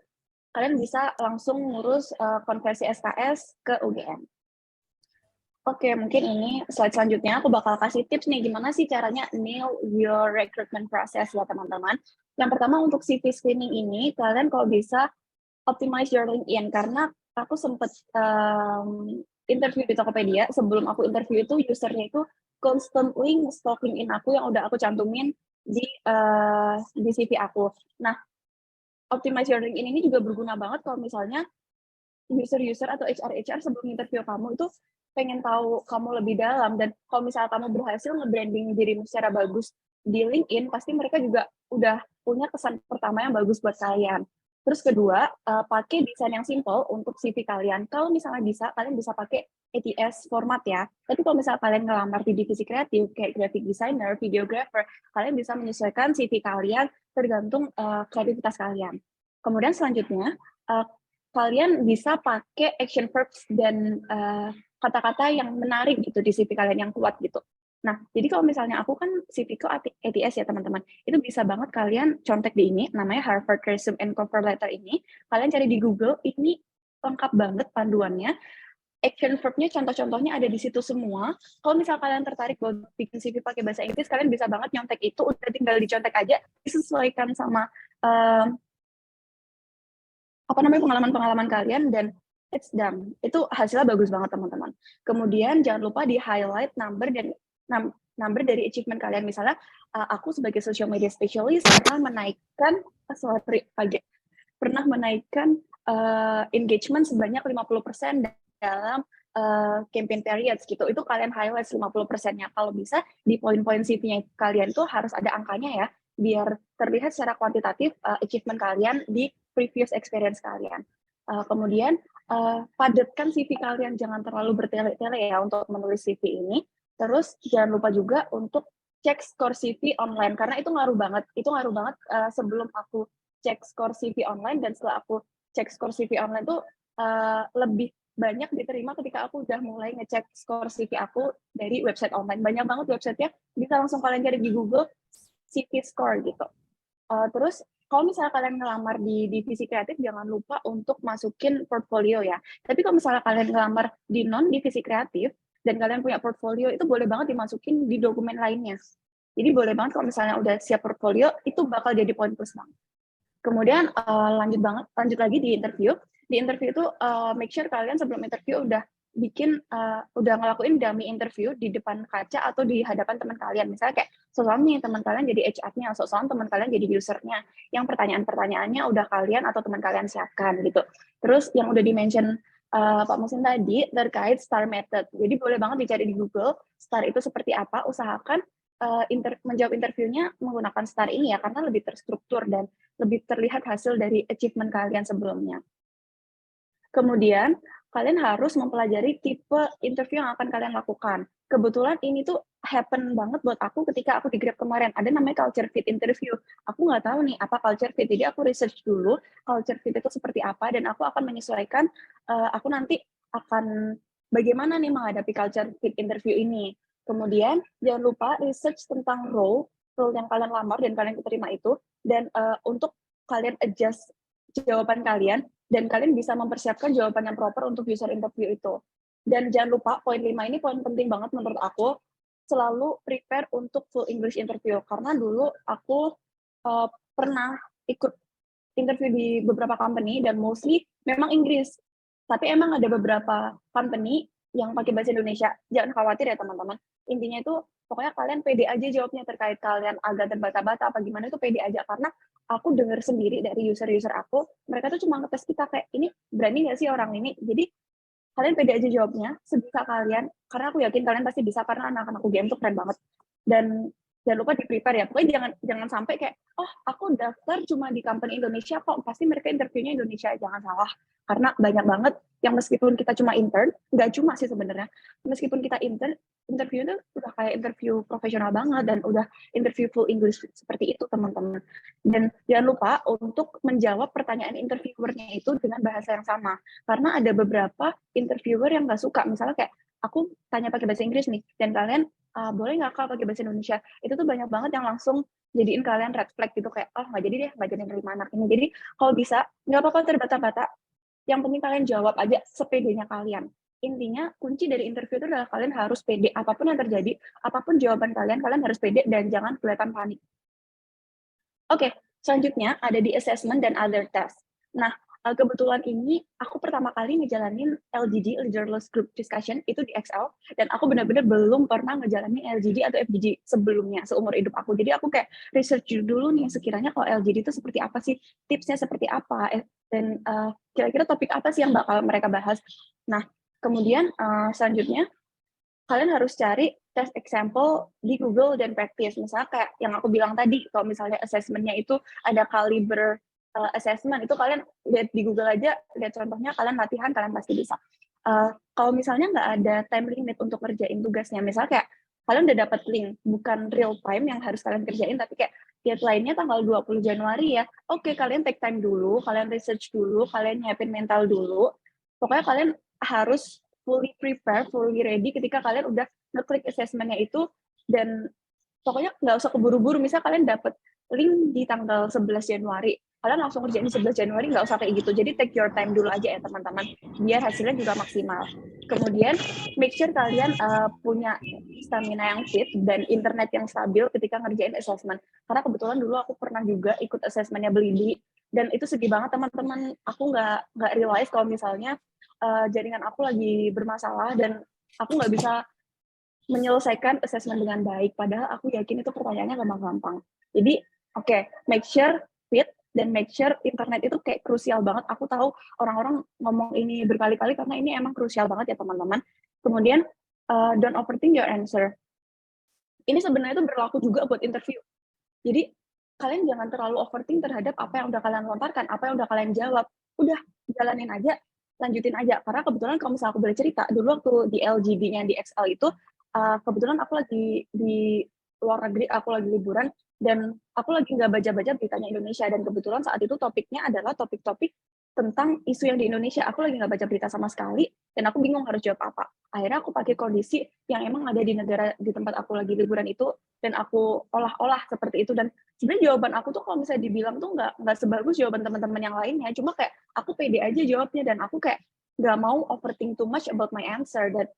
S3: kalian bisa langsung ngurus konversi SKS ke UGM. Oke, mungkin ini slide selanjutnya aku bakal kasih tips nih gimana sih caranya nail your recruitment process ya teman-teman. Yang pertama untuk CV screening ini, kalian kalau bisa optimize your LinkedIn, karena aku sempat interview di Tokopedia. Sebelum aku interview itu, usernya itu constantly stalking in aku yang udah aku cantumin di CV aku. Nah, optimize your LinkedIn ini juga berguna banget kalau misalnya user-user atau HR sebelum interview kamu itu pengen tahu kamu lebih dalam, dan kalau misalnya kamu berhasil nge-branding dirimu secara bagus di LinkedIn, pasti mereka juga udah punya kesan pertama yang bagus buat kalian. Terus kedua, pakai desain yang simple untuk CV kalian. Kalau misalnya bisa, kalian bisa pakai ATS format ya. Tapi kalau misalnya kalian ngelamar di divisi kreatif, kayak graphic designer, videographer, kalian bisa menyesuaikan CV kalian tergantung kreativitas kalian. Kemudian selanjutnya, kalian bisa pakai action verbs dan kata-kata yang menarik gitu di CV kalian, yang kuat gitu. Nah, jadi kalau misalnya aku kan CV-ku ATS ya teman-teman, itu bisa banget kalian contek di ini, namanya Harvard Resume and Cover Letter ini. Kalian cari di Google, ini lengkap banget panduannya. Action verb-nya, contoh-contohnya ada di situ semua. Kalau misalnya kalian tertarik buat bikin CV pakai bahasa Inggris, kalian bisa banget nyontek itu, udah tinggal dicontek aja, disesuaikan sama pengalaman-pengalaman kalian, dan it's done. Itu hasilnya bagus banget teman-teman. Kemudian jangan lupa di highlight number dari achievement kalian. Misalnya aku sebagai social media specialist pernah menaikkan engagement sebanyak 50% dalam campaign periods gitu. Itu kalian highlight 50%-nya. Kalau bisa di poin-poin CV-nya kalian tuh harus ada angkanya ya, biar terlihat secara kuantitatif achievement kalian di previous experience kalian. Kemudian padatkan CV kalian, jangan terlalu bertele-tele ya untuk menulis CV ini. Terus jangan lupa juga untuk cek skor CV online, karena itu ngaruh banget. Sebelum aku cek skor CV online dan setelah aku cek skor CV online tuh lebih banyak diterima ketika aku udah mulai ngecek skor CV aku dari website online. Banyak banget website-nya, bisa langsung kalian cari di Google CV score gitu. Terus kalau misalnya kalian ngelamar di divisi kreatif, jangan lupa untuk masukin portfolio ya. Tapi kalau misalnya kalian ngelamar di non-divisi kreatif, dan kalian punya portfolio, itu boleh banget dimasukin di dokumen lainnya. Jadi boleh banget kalau misalnya udah siap portfolio, itu bakal jadi poin plus banget. Kemudian lanjut lagi di interview. Di interview itu make sure kalian sebelum interview udah ngelakuin dummy interview di depan kaca atau di hadapan teman kalian. Misalnya kayak soal nih teman kalian jadi HR-nya, soal teman kalian jadi user-nya. Yang pertanyaan-pertanyaannya udah kalian atau teman kalian siapkan gitu. Terus yang udah di-mention Pak Musin tadi terkait STAR method. Jadi boleh banget dicari di Google STAR itu seperti apa. Usahakan menjawab interviewnya menggunakan STAR ini ya, karena lebih terstruktur dan lebih terlihat hasil dari achievement kalian sebelumnya. Kemudian kalian harus mempelajari tipe interview yang akan kalian lakukan. Kebetulan ini tuh happen banget buat aku ketika aku di Grab kemarin. Ada namanya culture fit interview. Aku nggak tahu nih apa culture fit. Jadi aku research dulu culture fit itu seperti apa, dan aku akan menyesuaikan aku nanti akan bagaimana nih menghadapi culture fit interview ini. Kemudian jangan lupa research tentang role yang kalian lamar dan kalian keterima itu, dan untuk kalian adjust jawaban kalian, dan kalian bisa mempersiapkan jawaban yang proper untuk user interview itu. Dan jangan lupa, poin 5 ini poin penting banget menurut aku, selalu prepare untuk full English interview. Karena dulu aku pernah ikut interview di beberapa company, dan mostly memang Inggris. Tapi emang ada beberapa company yang pakai bahasa Indonesia. Jangan khawatir ya teman-teman. Intinya itu, pokoknya kalian pede aja jawabnya, terkait kalian agak terbata-bata apa gimana, itu pede aja. Karena aku dengar sendiri dari user-user aku, mereka tuh cuma ngetes kita kayak, ini berani nggak sih orang ini? Jadi kalian pede aja jawabnya, sebisa kalian, karena aku yakin kalian pasti bisa, karena anak-anak UGM tuh keren banget. Dan jangan lupa di-prepare ya, pokoknya jangan sampai kayak, oh aku daftar cuma di company Indonesia kok, pasti mereka interviewnya Indonesia. Jangan salah, karena banyak banget yang meskipun kita cuma intern, nggak cuma sih sebenarnya, meskipun kita intern, interview itu udah kayak interview profesional banget, dan udah interview full English seperti itu teman-teman. Dan jangan lupa untuk menjawab pertanyaan interviewernya itu dengan bahasa yang sama, karena ada beberapa interviewer yang nggak suka, misalnya kayak aku tanya pakai bahasa Inggris nih, dan kalian boleh nggak Kak pakai bahasa Indonesia, itu tuh banyak banget yang langsung jadiin kalian red flag gitu, kayak oh nggak jadi deh, nggak jadi nerima anak ini. Jadi kalau bisa nggak apa-apa terbata-bata, yang penting kalian jawab aja sepedenya kalian. Intinya kunci dari interview itu adalah kalian harus pede, apapun yang terjadi, apapun jawaban kalian harus pede dan jangan kelihatan panik. Oke, selanjutnya ada di assessment dan other test. Nah, kebetulan ini aku pertama kali ngejalanin LGD, Leaderless Group Discussion, itu di Excel, dan aku benar-benar belum pernah ngejalanin LGD atau FGD sebelumnya, seumur hidup aku. Jadi aku kayak research dulu nih, sekiranya kalau LGD itu seperti apa sih, tipsnya seperti apa, dan kira-kira topik apa sih yang bakal mereka bahas. Nah, kemudian selanjutnya, kalian harus cari test example di Google dan practice. Misalnya kayak yang aku bilang tadi, kalau misalnya assessment-nya itu ada kaliber assessment, itu kalian lihat di Google aja, lihat contohnya, kalian latihan, kalian pasti bisa. Kalau misalnya nggak ada time limit untuk kerjain tugasnya, misalnya kayak kalian udah dapat link, bukan real time yang harus kalian kerjain, tapi kayak deadline-nya tanggal 20 Januari ya, oke, kalian take time dulu, kalian research dulu, kalian nyiapin mental dulu, pokoknya kalian harus fully prepare, fully ready ketika kalian udah ngeklik assessment-nya itu, dan pokoknya nggak usah keburu-buru. Misal kalian dapat link di tanggal 11 Januari, kalian langsung kerjain di 11 Januari, nggak usah kayak gitu. Jadi take your time dulu aja ya teman-teman, biar hasilnya juga maksimal. Kemudian make sure kalian punya stamina yang fit dan internet yang stabil ketika ngerjain assessment. Karena kebetulan dulu aku pernah juga ikut assessment-nya Blibli, dan itu sedih banget teman-teman. Aku nggak realize kalau misalnya jaringan aku lagi bermasalah dan aku nggak bisa menyelesaikan assessment dengan baik, padahal aku yakin itu pertanyaannya gampang-gampang. Jadi, make sure fit, dan make sure internet itu kayak krusial banget. Aku tahu orang-orang ngomong ini berkali-kali karena ini emang krusial banget ya teman-teman. Kemudian, don't overthink your answer. Ini sebenarnya itu berlaku juga buat interview. Jadi, kalian jangan terlalu overthink terhadap apa yang udah kalian lontarkan, apa yang udah kalian jawab. Udah, jalanin aja, lanjutin aja. Karena kebetulan kalau misalnya aku boleh cerita, dulu waktu di LGD-nya di XL itu, kebetulan aku lagi di luar negeri, aku lagi liburan, dan aku lagi nggak baca-baca beritanya Indonesia, dan kebetulan saat itu topiknya adalah topik-topik tentang isu yang di Indonesia. Aku lagi nggak baca berita sama sekali, dan aku bingung harus jawab apa. Akhirnya aku pakai kondisi yang emang ada di negara di tempat aku lagi liburan itu, dan aku olah-olah seperti itu. Dan sebenarnya jawaban aku tuh kalau misalnya dibilang tuh nggak sebagus jawaban teman-teman yang lainnya, cuma kayak aku pede aja jawabnya, dan aku kayak nggak mau overthink too much about my answer, dan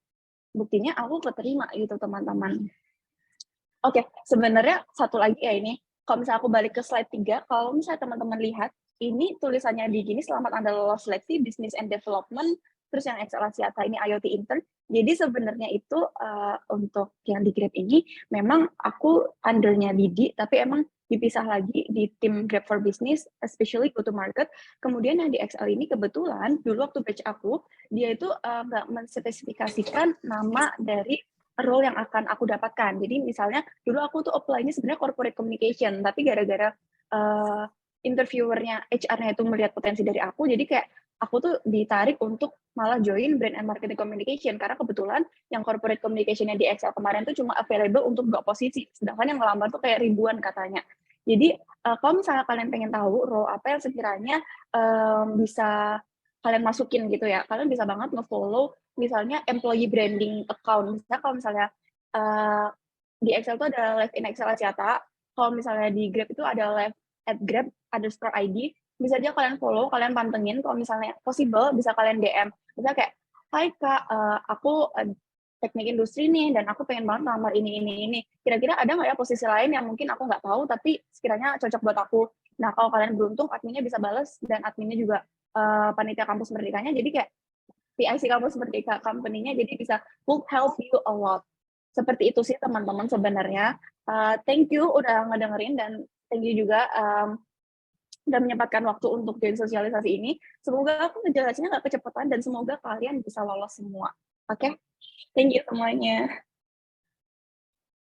S3: buktinya aku keterima gitu teman-teman. Sebenarnya satu lagi ya ini, kalau misalnya aku balik ke slide 3, kalau misalnya teman-teman lihat, ini tulisannya di gini, selamat Anda lolos seleksi Business and Development, terus yang Excel Asiata ini IoT Intern. Jadi sebenarnya itu untuk yang di Grab ini, memang aku undernya BD, tapi emang dipisah lagi di tim Grab for Business, especially go to market. Kemudian yang di Excel ini kebetulan, dulu waktu batch aku, dia itu nggak menspesifikasikan nama dari role yang akan aku dapatkan. Jadi misalnya dulu aku tuh apply-nya sebenarnya corporate communication, tapi gara-gara interviewernya, HR-nya itu melihat potensi dari aku, jadi kayak aku tuh ditarik untuk malah join brand and marketing communication, karena kebetulan yang corporate communication-nya di Excel kemarin tuh cuma available untuk 2 posisi, sedangkan yang ngelamar tuh kayak ribuan katanya. Jadi kalau misalnya kalian pengen tahu role apa yang sekiranya bisa kalian masukin gitu ya, kalian bisa banget nge-follow misalnya employee branding account. Misalnya kalau misalnya di Excel itu ada live in Excel Asiata, kalau misalnya di Grab itu ada live at Grab_ID, bisa aja kalian follow, kalian pantengin, kalau misalnya possible bisa kalian DM. Misalnya kayak, hai Kak, aku teknik industri nih, dan aku pengen banget ngelamar ini. Kira-kira ada nggak ya posisi lain yang mungkin aku nggak tahu, tapi sekiranya cocok buat aku. Nah, kalau kalian beruntung, adminnya bisa bales, dan adminnya juga panitia kampus merdekanya, jadi kayak PIC kampus merdeka company-nya, jadi bisa help you a lot. Seperti itu sih teman-teman sebenarnya. Thank you udah ngedengerin, dan thank you juga udah menyempatkan waktu untuk join sosialisasi ini. Semoga aku ngejelasinnya nggak kecepatan, dan semoga kalian bisa lolos semua. Oke? Thank you semuanya.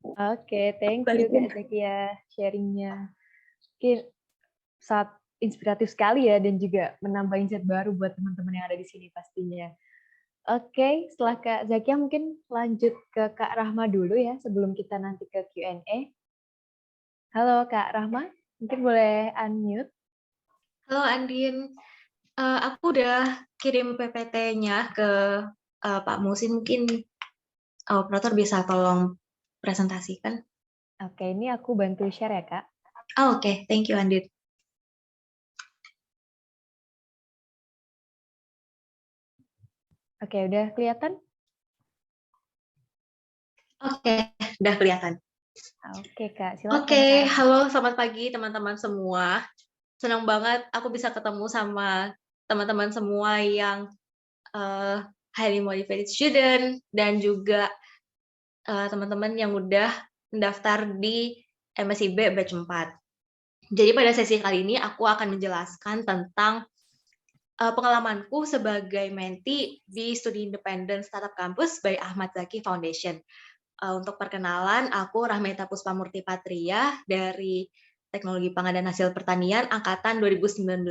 S2: Oke, thank you Kak Zakia sharing-nya. Mungkin sangat inspiratif sekali ya, dan juga menambah insight baru buat teman-teman yang ada di sini pastinya. Oke, setelah Kak Zakia mungkin lanjut ke Kak Rahma dulu ya, sebelum kita nanti ke Q&A. Halo Kak Rahma, mungkin boleh unmute.
S4: Halo Andin, aku udah kirim PPT-nya ke Pak Musin, mungkin operator bisa tolong presentasikan.
S2: Oke, ini aku bantu share ya Kak.
S4: Oke, thank you Andin.
S2: Oke, udah kelihatan?
S4: Oke, udah kelihatan.
S2: Oke Kak, silakan.
S4: Oke, halo selamat pagi teman-teman semua. Senang banget aku bisa ketemu sama teman-teman semua yang highly motivated student dan juga teman-teman yang udah mendaftar di MSIB batch 4. Jadi pada sesi kali ini aku akan menjelaskan tentang pengalamanku sebagai mentee di Studi Independen Startup Campus by Ahmad Zaki Foundation. Untuk perkenalan, aku Rahmeta Puspamurti Patria dari Teknologi Pangan dan Hasil Pertanian angkatan 2019.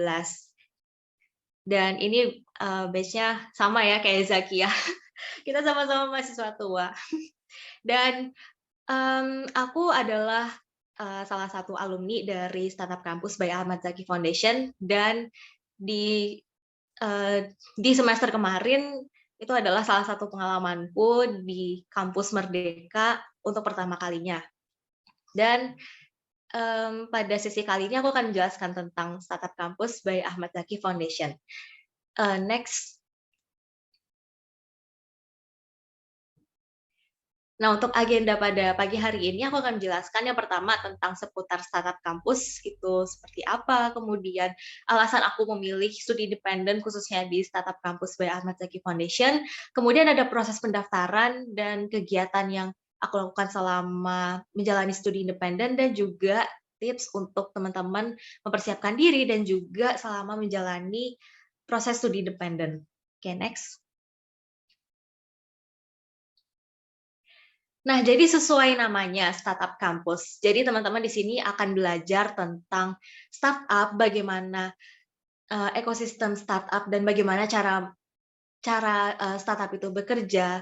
S4: Dan ini batch-nya sama ya kayak Zaki ya. Kita sama-sama mahasiswa tua. Dan aku adalah salah satu alumni dari Startup Campus by Ahmad Zaki Foundation, dan di semester kemarin itu adalah salah satu pengalamanku di kampus Merdeka untuk pertama kalinya. Dan pada sesi kali ini aku akan menjelaskan tentang Startup Campus by Ahmad Zaki Foundation. Next. Nah, untuk agenda pada pagi hari ini aku akan menjelaskan yang pertama tentang seputar Startup Campus itu seperti apa, kemudian alasan aku memilih studi independen khususnya di Startup Campus by Ahmad Zaki Foundation, kemudian ada proses pendaftaran dan kegiatan yang aku lakukan selama menjalani studi independen, dan juga tips untuk teman-teman mempersiapkan diri dan juga selama menjalani proses studi independen. Oke, next. Nah, jadi sesuai namanya Startup Campus. Jadi teman-teman di sini akan belajar tentang startup, bagaimana ekosistem startup dan bagaimana cara startup itu bekerja.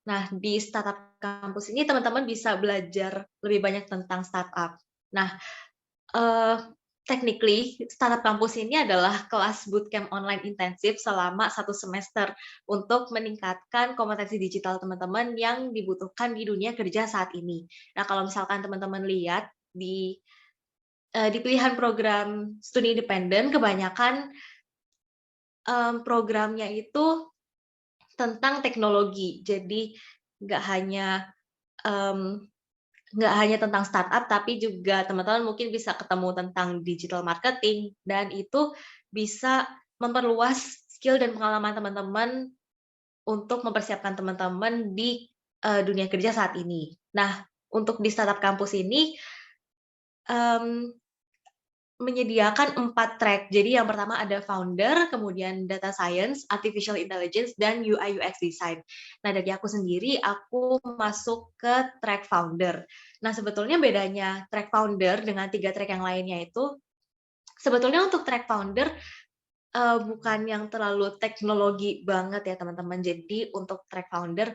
S4: Nah, di Startup Campus ini teman-teman bisa belajar lebih banyak tentang startup. Nah, technically, Startup Campus ini adalah kelas bootcamp online intensif selama 1 semester untuk meningkatkan kompetensi digital teman-teman yang dibutuhkan di dunia kerja saat ini. Nah, kalau misalkan teman-teman lihat di pilihan program studi independen, kebanyakan programnya itu tentang teknologi. Jadi nggak hanya tentang startup, tapi juga teman-teman mungkin bisa ketemu tentang digital marketing, dan itu bisa memperluas skill dan pengalaman teman-teman untuk mempersiapkan teman-teman di dunia kerja saat ini. Nah, untuk di Startup Campus ini menyediakan 4 track. Jadi yang pertama ada founder, kemudian data science, artificial intelligence, dan UI UX design. Nah, dari aku sendiri, aku masuk ke track founder. Nah, sebetulnya bedanya track founder dengan 3 track yang lainnya itu, sebetulnya untuk track founder bukan yang terlalu teknologi banget ya teman-teman. Jadi untuk track founder,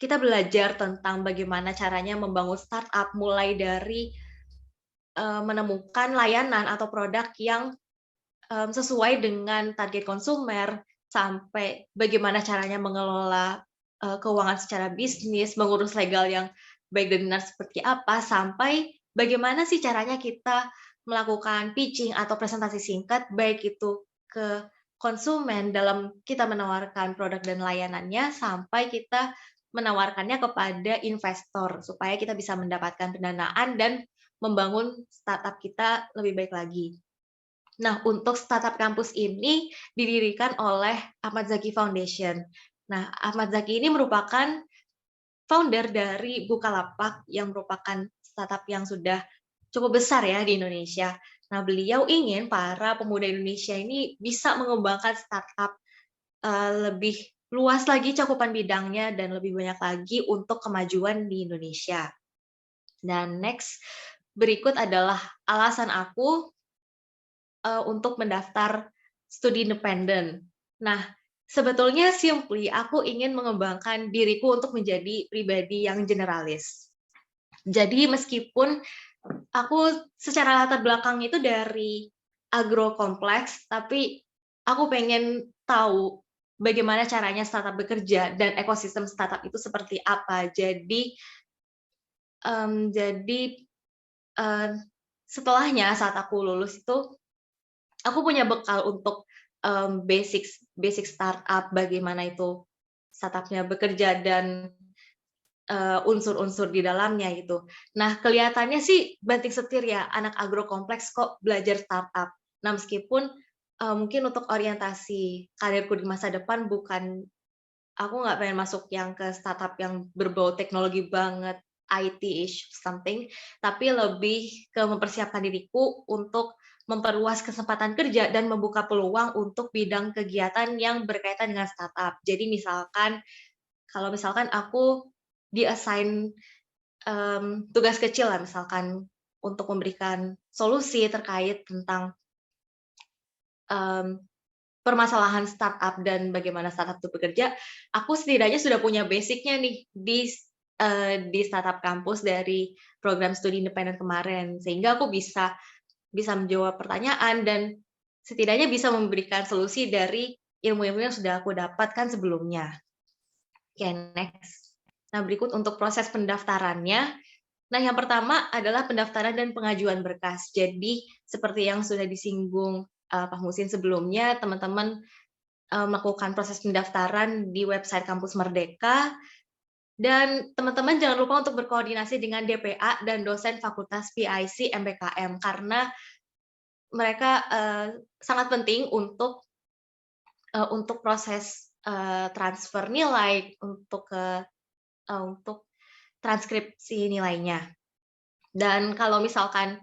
S4: kita belajar tentang bagaimana caranya membangun startup, mulai dari menemukan layanan atau produk yang sesuai dengan target konsumer, sampai bagaimana caranya mengelola keuangan secara bisnis, mengurus legal yang baik dan benar seperti apa, sampai bagaimana sih caranya kita melakukan pitching atau presentasi singkat, baik itu ke konsumen dalam kita menawarkan produk dan layanannya, sampai kita menawarkannya kepada investor, supaya kita bisa mendapatkan pendanaan dan membangun startup kita lebih baik lagi. Nah, untuk Startup Campus ini didirikan oleh Ahmad Zaki Foundation. Nah, Ahmad Zaki ini merupakan founder dari Bukalapak, yang merupakan startup yang sudah cukup besar ya di Indonesia. Nah, beliau ingin para pemuda Indonesia ini bisa mengembangkan startup lebih luas lagi cakupan bidangnya dan lebih banyak lagi untuk kemajuan di Indonesia. Dan next, berikut adalah alasan aku untuk mendaftar studi independen. Nah, sebetulnya simply aku ingin mengembangkan diriku untuk menjadi pribadi yang generalis. Jadi meskipun aku secara latar belakang itu dari agro kompleks, tapi aku pengen tahu bagaimana caranya startup bekerja dan ekosistem startup itu seperti apa. Jadi setelahnya saat aku lulus itu aku punya bekal untuk basic startup, bagaimana itu startupnya bekerja dan unsur-unsur di dalamnya gitu. Nah, kelihatannya sih banting setir ya, anak agro kompleks kok belajar startup. Nah, meskipun mungkin untuk orientasi karirku di masa depan aku nggak pengen masuk yang ke startup yang berbau teknologi banget, IT-ish something, tapi lebih ke mempersiapkan diriku untuk memperluas kesempatan kerja dan membuka peluang untuk bidang kegiatan yang berkaitan dengan startup. Jadi kalau misalkan aku di-assign tugas kecil lah, misalkan untuk memberikan solusi terkait tentang permasalahan startup dan bagaimana startup itu bekerja, aku setidaknya sudah punya basicnya nih di startup kampus dari program studi independen kemarin, sehingga aku bisa menjawab pertanyaan dan setidaknya bisa memberikan solusi dari ilmu-ilmu yang sudah aku dapatkan sebelumnya. Oke, next. Nah, berikut untuk proses pendaftarannya. Nah, yang pertama adalah pendaftaran dan pengajuan berkas. Jadi, seperti yang sudah disinggung Pak Musin sebelumnya, teman-teman melakukan proses pendaftaran di website Kampus Merdeka, dan teman-teman jangan lupa untuk berkoordinasi dengan DPA dan dosen Fakultas PIC MBKM, karena mereka sangat penting untuk proses transfer nilai, untuk transkripsi nilainya. Dan kalau misalkan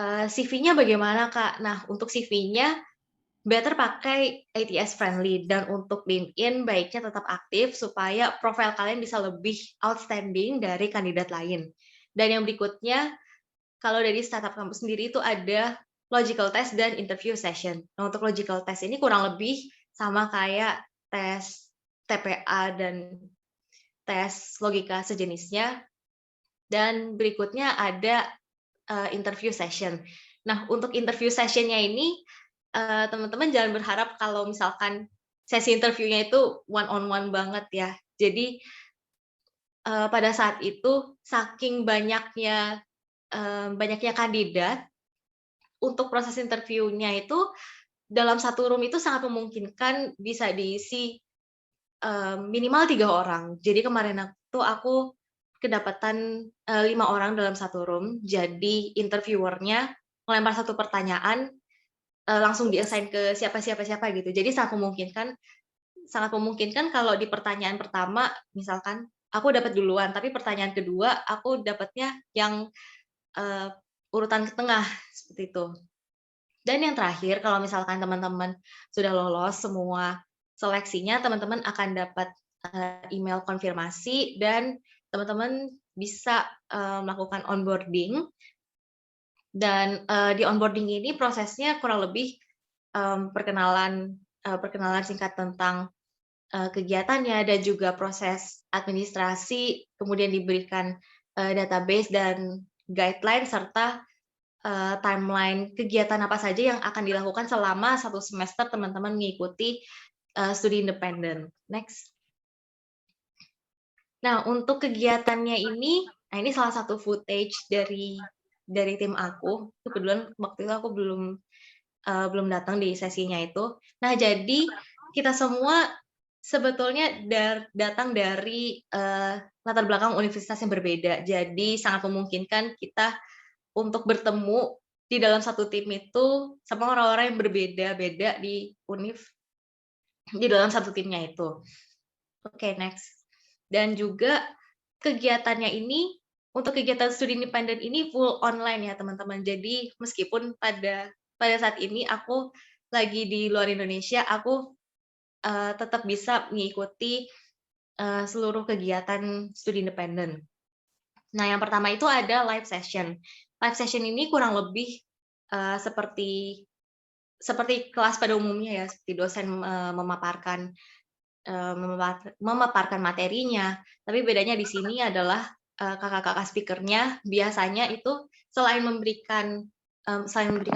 S4: CV-nya bagaimana, Kak? Nah, untuk CV-nya better pakai ATS friendly, dan untuk LinkedIn baiknya tetap aktif supaya profil kalian bisa lebih outstanding dari kandidat lain. Dan yang berikutnya, kalau dari startup kampus sendiri itu ada logical test dan interview session. Nah, untuk logical test ini kurang lebih sama kayak tes TPA dan tes logika sejenisnya. Dan berikutnya ada interview session. Nah, untuk interview sessionnya ini, teman-teman jangan berharap kalau misalkan sesi interviewnya itu one-on-one banget ya. Jadi, pada saat itu, saking banyaknya kandidat, untuk proses interviewnya itu, dalam satu room itu sangat memungkinkan bisa diisi minimal 3 orang. Jadi kemarin aku kedapatan 5 orang dalam satu room, jadi interviewernya melempar satu pertanyaan, langsung di-assign ke siapa gitu. Jadi sangat memungkinkan kalau di pertanyaan pertama, misalkan aku dapat duluan, tapi pertanyaan kedua aku dapatnya yang urutan ke tengah, seperti itu. Dan yang terakhir, kalau misalkan teman-teman sudah lolos semua seleksinya, teman-teman akan dapat email konfirmasi dan teman-teman bisa melakukan onboarding. Dan di onboarding ini prosesnya kurang lebih perkenalan singkat tentang kegiatannya dan juga proses administrasi, kemudian diberikan database dan guideline serta timeline kegiatan apa saja yang akan dilakukan selama 1 semester teman-teman mengikuti studi independen. Next. Nah, untuk kegiatannya ini salah satu footage dari tim aku. Kebetulan waktu itu aku belum datang di sesinya itu. Nah, jadi kita semua sebetulnya datang dari latar belakang universitas yang berbeda. Jadi sangat memungkinkan kita untuk bertemu di dalam satu tim itu sama orang-orang yang berbeda-beda di di dalam satu timnya itu. Oke, next. Dan juga kegiatannya ini, untuk kegiatan studi independen ini full online ya teman-teman. Jadi meskipun pada saat ini aku lagi di luar Indonesia, aku tetap bisa mengikuti seluruh kegiatan studi independen. Nah, yang pertama itu ada live session. Live session ini kurang lebih seperti kelas pada umumnya ya, seperti dosen memaparkan materinya, tapi bedanya di sini adalah kakak-kakak speakernya biasanya itu selain memberikan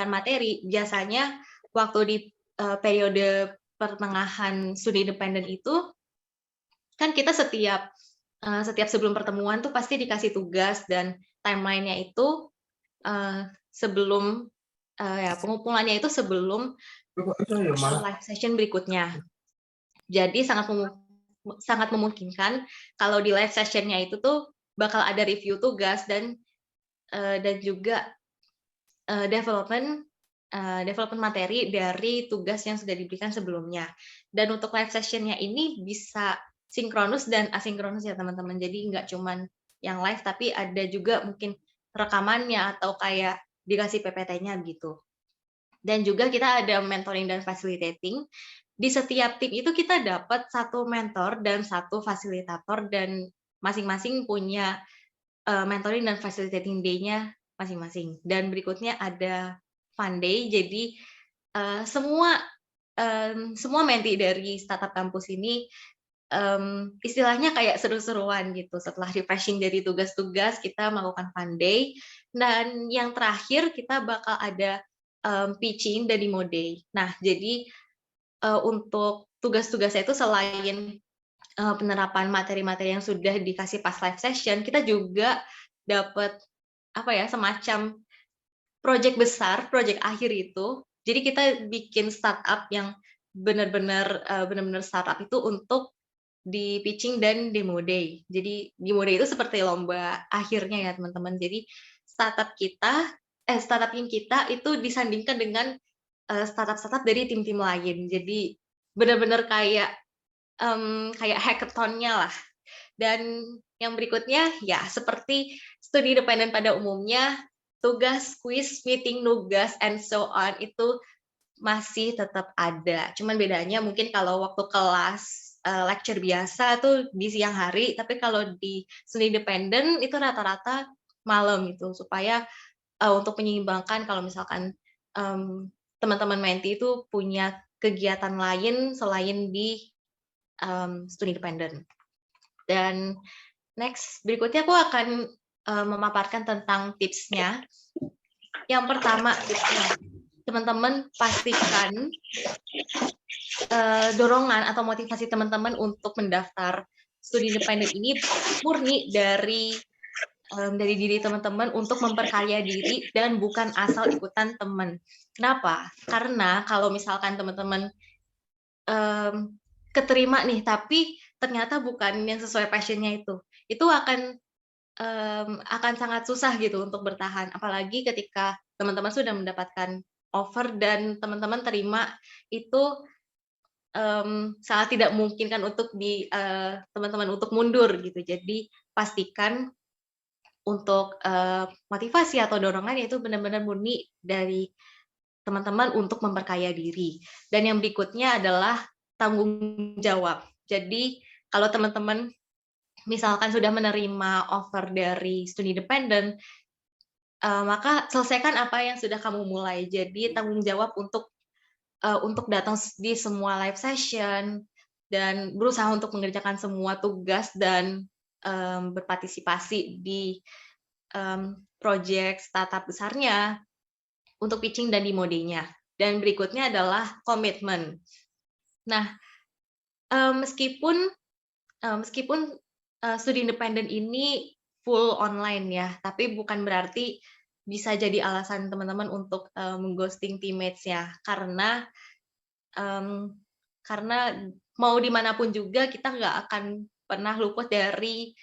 S4: materi, biasanya waktu di periode pertengahan studi independen itu kan kita setiap sebelum pertemuan tuh pasti dikasih tugas dan timeline-nya itu sebelum pengumpulannya itu sebelum live session berikutnya. Jadi sangat memungkinkan kalau di live session-nya itu tuh bakal ada review tugas dan juga development development materi dari tugas yang sudah diberikan sebelumnya. Dan untuk live session-nya ini bisa sinkronus dan asinkronus ya teman-teman. Jadi nggak cuman yang live, tapi ada juga mungkin rekamannya atau kayak dikasih PPT-nya gitu. Dan juga kita ada mentoring dan facilitating. Di setiap tim itu kita dapat satu mentor dan satu fasilitator, dan masing-masing punya mentoring dan facilitating day-nya masing-masing. Dan berikutnya ada fun day. Jadi semua menti dari startup kampus ini istilahnya kayak seru-seruan gitu. Setelah refreshing dari tugas-tugas, kita melakukan fun day. Dan yang terakhir kita bakal ada pitching dan demo day. Nah, jadi untuk tugas-tugasnya itu selain penerapan materi-materi yang sudah dikasih pas live session, kita juga dapat semacam project besar, project akhir itu. Jadi kita bikin startup yang benar-benar startup itu untuk di pitching dan demo day. Jadi demo day itu seperti lomba akhirnya ya teman-teman. Jadi startup tim kita itu disandingkan dengan startup dari tim-tim lain. Jadi benar-benar kayak hackathon-nya lah. Dan yang berikutnya ya seperti studi independen pada umumnya, tugas, quiz, meeting, nugas, and so on itu masih tetap ada. Cuman bedanya mungkin kalau waktu kelas lecture biasa tuh di siang hari, tapi kalau di studi independen itu rata-rata malam gitu, supaya untuk menyeimbangkan kalau misalkan teman-teman menti itu punya kegiatan lain selain di studi independen. Dan next, berikutnya aku akan memaparkan tentang tipsnya. Yang pertama, teman-teman pastikan dorongan atau motivasi teman-teman untuk mendaftar studi independen ini murni dari diri teman-teman untuk memperkaya diri dan bukan asal ikutan teman. Kenapa? Karena kalau misalkan teman-teman keterima nih, tapi ternyata bukan yang sesuai passion-nya itu akan sangat susah gitu untuk bertahan. Apalagi ketika teman-teman sudah mendapatkan offer dan teman-teman terima, itu sangat tidak mungkin kan untuk teman-teman untuk mundur gitu. Jadi pastikan untuk motivasi atau dorongan itu benar-benar murni dari teman-teman untuk memperkaya diri. Dan yang berikutnya adalah tanggung jawab. Jadi kalau teman-teman misalkan sudah menerima offer dari studi independen, maka selesaikan apa yang sudah kamu mulai. Jadi tanggung jawab untuk datang di semua live session dan berusaha untuk mengerjakan semua tugas dan berpartisipasi di project startup besarnya untuk pitching dan demo day-nya. Dan berikutnya adalah komitmen. Nah, meskipun studi independen ini full online ya, tapi bukan berarti bisa jadi alasan teman-teman untuk mengghosting teammates-nya, karena mau dimanapun juga kita nggak akan pernah luput dari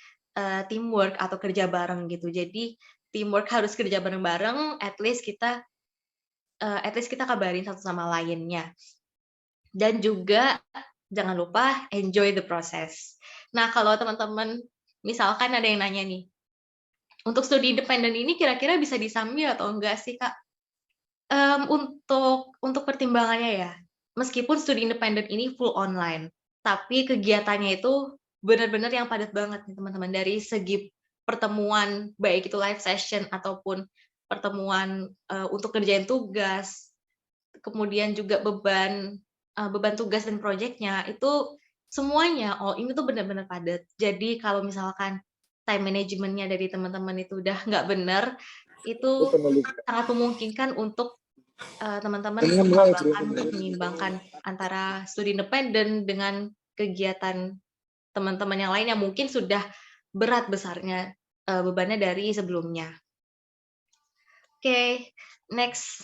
S4: teamwork atau kerja bareng gitu. Jadi teamwork harus kerja bareng-bareng, at least kita kabarin satu sama lainnya. Dan juga jangan lupa enjoy the process. Nah, kalau teman-teman misalkan ada yang nanya nih, untuk studi independen ini kira-kira bisa disambil atau enggak sih, Kak? Untuk pertimbangannya ya, meskipun studi independen ini full online, tapi kegiatannya itu benar-benar yang padat banget nih teman-teman, dari segi pertemuan, baik itu live session ataupun pertemuan untuk kerjain tugas, kemudian juga beban tugas dan proyeknya, itu semuanya ini tuh benar-benar padat. Jadi kalau misalkan time management-nya dari teman-teman itu udah nggak benar, itu sangat memungkinkan untuk teman-teman untuk mengimbangkan antara studi independen dengan kegiatan teman-teman yang lain yang mungkin sudah berat besarnya bebannya dari sebelumnya. Oke, next.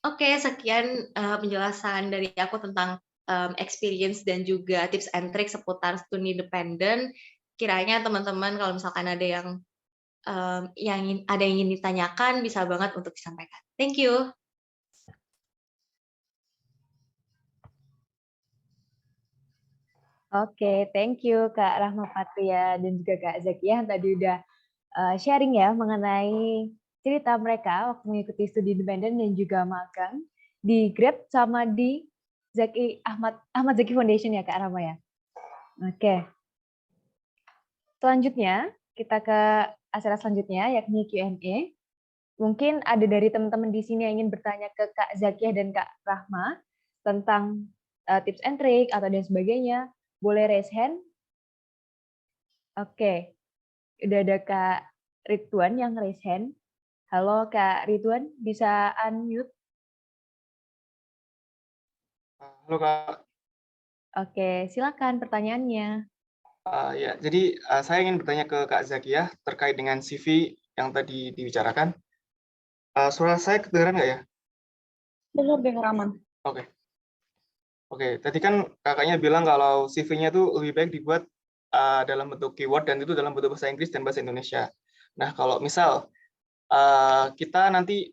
S4: Oke, sekian penjelasan dari aku tentang experience dan juga tips and tricks seputar studi independen. Kiranya teman-teman kalau misalkan ada yang ada yang ingin ditanyakan, bisa banget untuk disampaikan. Thank you.
S2: Oke, thank you Kak Rahma Patria dan juga Kak Zakia yang tadi udah sharing ya mengenai cerita mereka waktu mengikuti studi independen dan juga magang di Grab sama di Ahmad Zaki Foundation ya Kak Rahma ya. Oke. Selanjutnya kita ke acara selanjutnya yakni Q&A. Mungkin ada dari teman-teman di sini yang ingin bertanya ke Kak Zakiah dan Kak Rahma tentang tips and trick atau dan sebagainya. Boleh raise hand. Oke, udah ada Kak Ridwan yang raise hand. Halo Kak Ridwan, bisa unmute?
S5: Halo Kak.
S2: Oke, silakan pertanyaannya.
S5: Ya, jadi saya ingin bertanya ke Kak Zakiah terkait dengan CV yang tadi dibicarakan. Suara saya kedengaran nggak ya?
S3: Dengar aman.
S5: Oke. Tadi kan kakaknya bilang kalau CV-nya tuh lebih baik dibuat dalam bentuk keyword dan itu dalam bentuk bahasa Inggris dan bahasa Indonesia. Nah, kalau misal kita nanti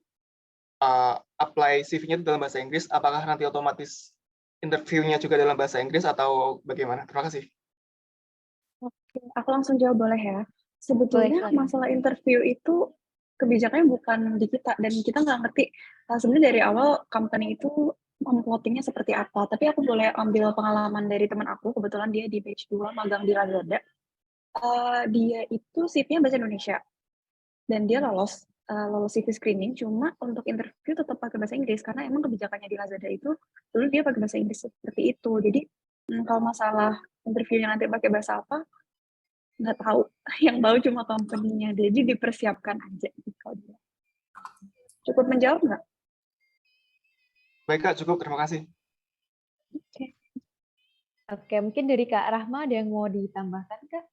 S5: apply CV-nya itu dalam bahasa Inggris, apakah nanti otomatis interview-nya juga dalam bahasa Inggris atau bagaimana? Terima kasih.
S3: Oke, aku langsung jawab boleh ya. Sebetulnya
S2: silakan.
S3: masalah interview itu kebijakannya bukan di kita dan kita nggak ngerti sebenarnya dari awal company itu plottingnya seperti apa. Tapi aku boleh ambil pengalaman dari teman aku, kebetulan dia di batch 2 magang di Lazada. Dia itu CV-nya bahasa Indonesia dan dia lolos CV screening, cuma untuk interview tetap pakai bahasa Inggris karena emang kebijakannya di Lazada itu dulu dia pakai bahasa Inggris seperti itu. Jadi kalau masalah interviewnya nanti pakai bahasa apa nggak tahu, yang tahu cuma company-nya, jadi dipersiapkan aja gitu. Cukup menjawab nggak?
S5: Baik Kak, cukup. Terima kasih.
S2: Oke, mungkin dari Kak Rahma ada yang mau ditambahkan Kak?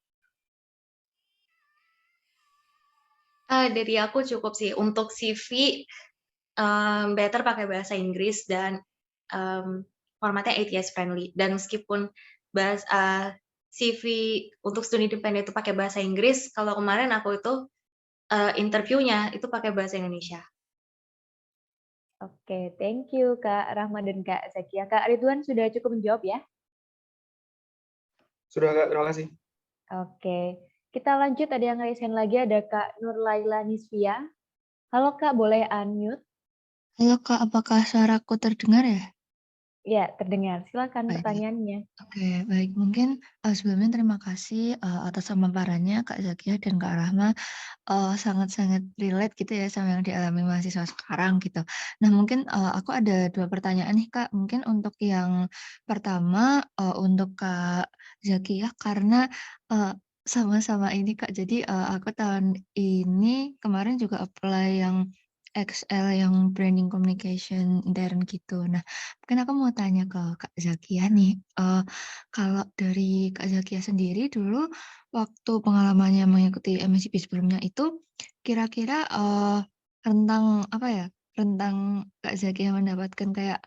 S4: Dari aku cukup sih untuk CV better pakai bahasa Inggris dan formatnya ATS friendly. Dan meskipun CV untuk studi independen itu pakai bahasa Inggris, kalau kemarin aku itu interviewnya itu pakai bahasa Indonesia.
S2: Oke, thank you Kak Rahma dan Kak Zakia. Kak Ridwan sudah cukup menjawab ya?
S5: Sudah Kak, terima kasih.
S2: Oke, kita lanjut. Ada yang raise hand lagi, ada Kak Nurlaila Nisfia. Halo Kak, boleh unmute?
S6: Halo Kak, apakah suaraku terdengar ya?
S2: Ya, terdengar. Silakan
S6: Baik.
S2: pertanyaannya.
S6: Oke, baik. Mungkin sebelumnya terima kasih atas pemaparannya Kak Zakiah dan Kak Rahma. Sangat-sangat relate gitu ya sama yang dialami mahasiswa sekarang gitu. Nah mungkin aku ada 2 pertanyaan nih Kak. Mungkin untuk yang pertama untuk Kak Zakiah karena sama-sama ini Kak. Jadi aku tahun ini kemarin juga apply yang XL yang branding communication intern gitu. Nah mungkin aku mau tanya ke Kak Zakiah nih. Kalau dari Kak Zakiah sendiri dulu waktu pengalamannya mengikuti MSIP sebelumnya itu, kira-kira, rentang apa ya, rentang Kak Zakiah mendapatkan kayak,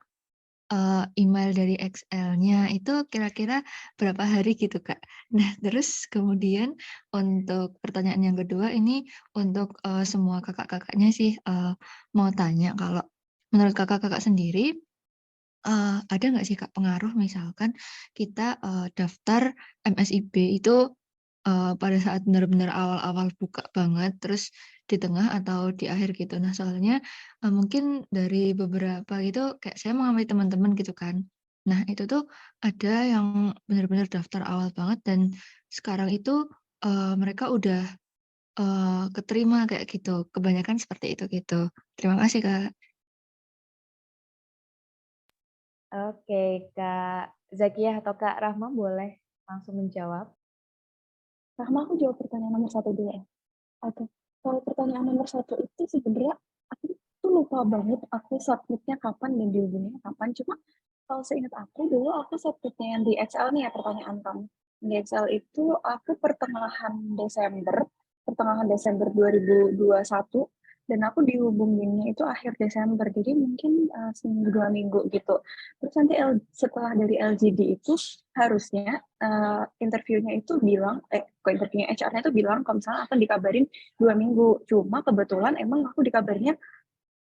S6: email dari XL-nya itu kira-kira berapa hari gitu, Kak? Nah, terus kemudian untuk pertanyaan yang kedua ini untuk, semua kakak-kakaknya sih, mau tanya kalau menurut kakak-kakak sendiri, ada nggak sih Kak pengaruh misalkan kita, daftar MSIB itu pada saat benar-benar awal-awal buka banget, terus di tengah atau di akhir gitu. Nah, soalnya, mungkin dari beberapa gitu kayak saya mengamati teman-teman gitu kan. Nah, itu tuh ada yang benar-benar daftar awal banget dan sekarang itu, mereka udah, keterima kayak gitu. Kebanyakan seperti itu gitu. Terima kasih, Kak.
S2: Oke, Kak Zakiah atau Kak Rahma boleh langsung menjawab.
S3: Rahma, aku jawab pertanyaan nomor 1 dulu ya. Oke, kalau pertanyaan nomor 1 itu sebenarnya aku tuh lupa banget aku submit-nya kapan dan dihubunginya kapan. Cuma kalau seingat aku dulu aku submit-nya yang di XL nih ya pertanyaan kamu. Di XL itu aku pertengahan Desember 2021 dan aku dihubunginnya itu akhir Desember, jadi mungkin seminggu 2 minggu gitu. Terus nanti setelah dari LGD itu harusnya interviewnya itu bilang, interviewnya HR-nya itu bilang kalau misalnya akan dikabarin 2 minggu. Cuma kebetulan emang aku dikabarnya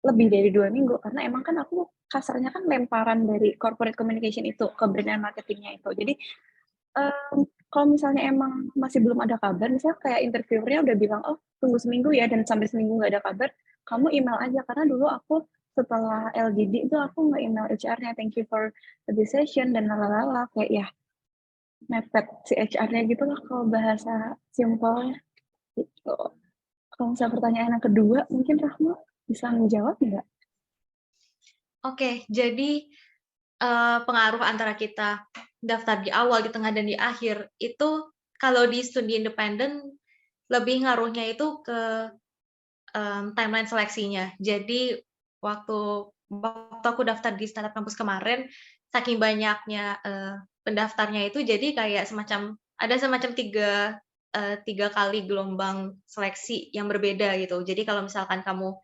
S3: lebih dari 2 minggu karena emang kan aku kasarnya kan lemparan dari corporate communication itu ke brand and marketingnya itu. Jadi kalau misalnya emang masih belum ada kabar, misalnya kayak interviewernya udah bilang, oh tunggu seminggu ya, dan sampai seminggu nggak ada kabar, kamu email aja. Karena dulu aku setelah LGD itu aku nge-email HR-nya, thank you for the decision, dan lalala, kayak ya mepet si HR-nya gitu lah kalau bahasa simpelnya. Gitu. Kalau misalnya pertanyaan yang kedua, mungkin Rahma bisa menjawab nggak?
S4: Oke, jadi pengaruh antara kita daftar di awal, di tengah, dan di akhir itu kalau di studi independen lebih ngaruhnya itu ke timeline seleksinya. Jadi waktu aku daftar di startup kampus kemarin, saking banyaknya pendaftarnya itu, jadi kayak ada semacam tiga kali gelombang seleksi yang berbeda gitu. Jadi kalau misalkan kamu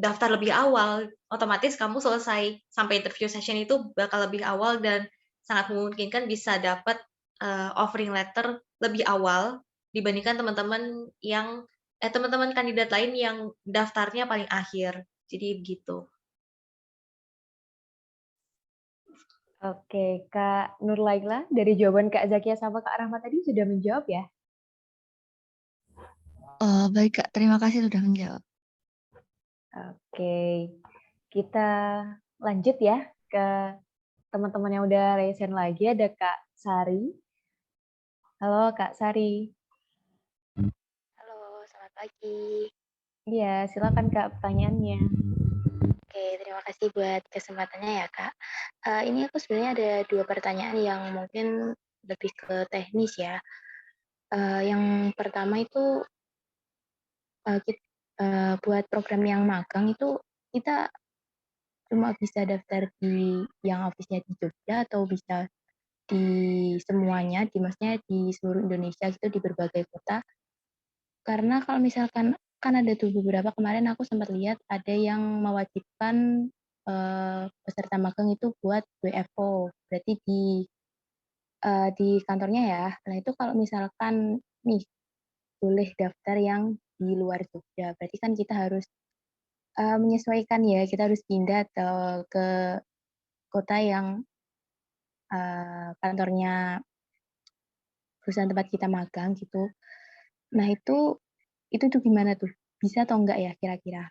S4: daftar lebih awal, otomatis kamu selesai sampai interview session itu bakal lebih awal dan sangat memungkinkan bisa dapat offering letter lebih awal dibandingkan teman-teman kandidat lain yang daftarnya paling akhir. Jadi begitu.
S2: Oke, Kak Nur Laila, dari jawaban Kak Zakia sama Kak Rahma tadi sudah menjawab ya?
S6: Baik Kak, terima kasih sudah menjawab.
S2: Oke, kita lanjut ya ke teman-teman yang udah raise hand lagi. Ada Kak Sari. Halo Kak Sari.
S7: Halo, selamat pagi.
S2: Iya, silakan Kak pertanyaannya.
S7: Oke, terima kasih buat kesempatannya ya, Kak. Ini aku sebenarnya ada 2 pertanyaan yang mungkin lebih ke teknis ya. Yang pertama itu, buat program yang magang itu kita cuma bisa daftar di yang office-nya di Jogja atau bisa di semuanya, maksudnya di seluruh Indonesia gitu, di berbagai kota? Karena kalau misalkan kan ada tuh beberapa kemarin aku sempat lihat ada yang mewajibkan, peserta magang itu buat WFO, berarti di kantornya ya. Nah itu kalau misalkan nih, boleh daftar yang di luar Jogja, berarti kan kita harus, menyesuaikan ya, kita harus pindah ke kota yang, kantornya perusahaan tempat kita magang gitu. Nah itu tuh gimana tuh? Bisa atau enggak ya kira-kira?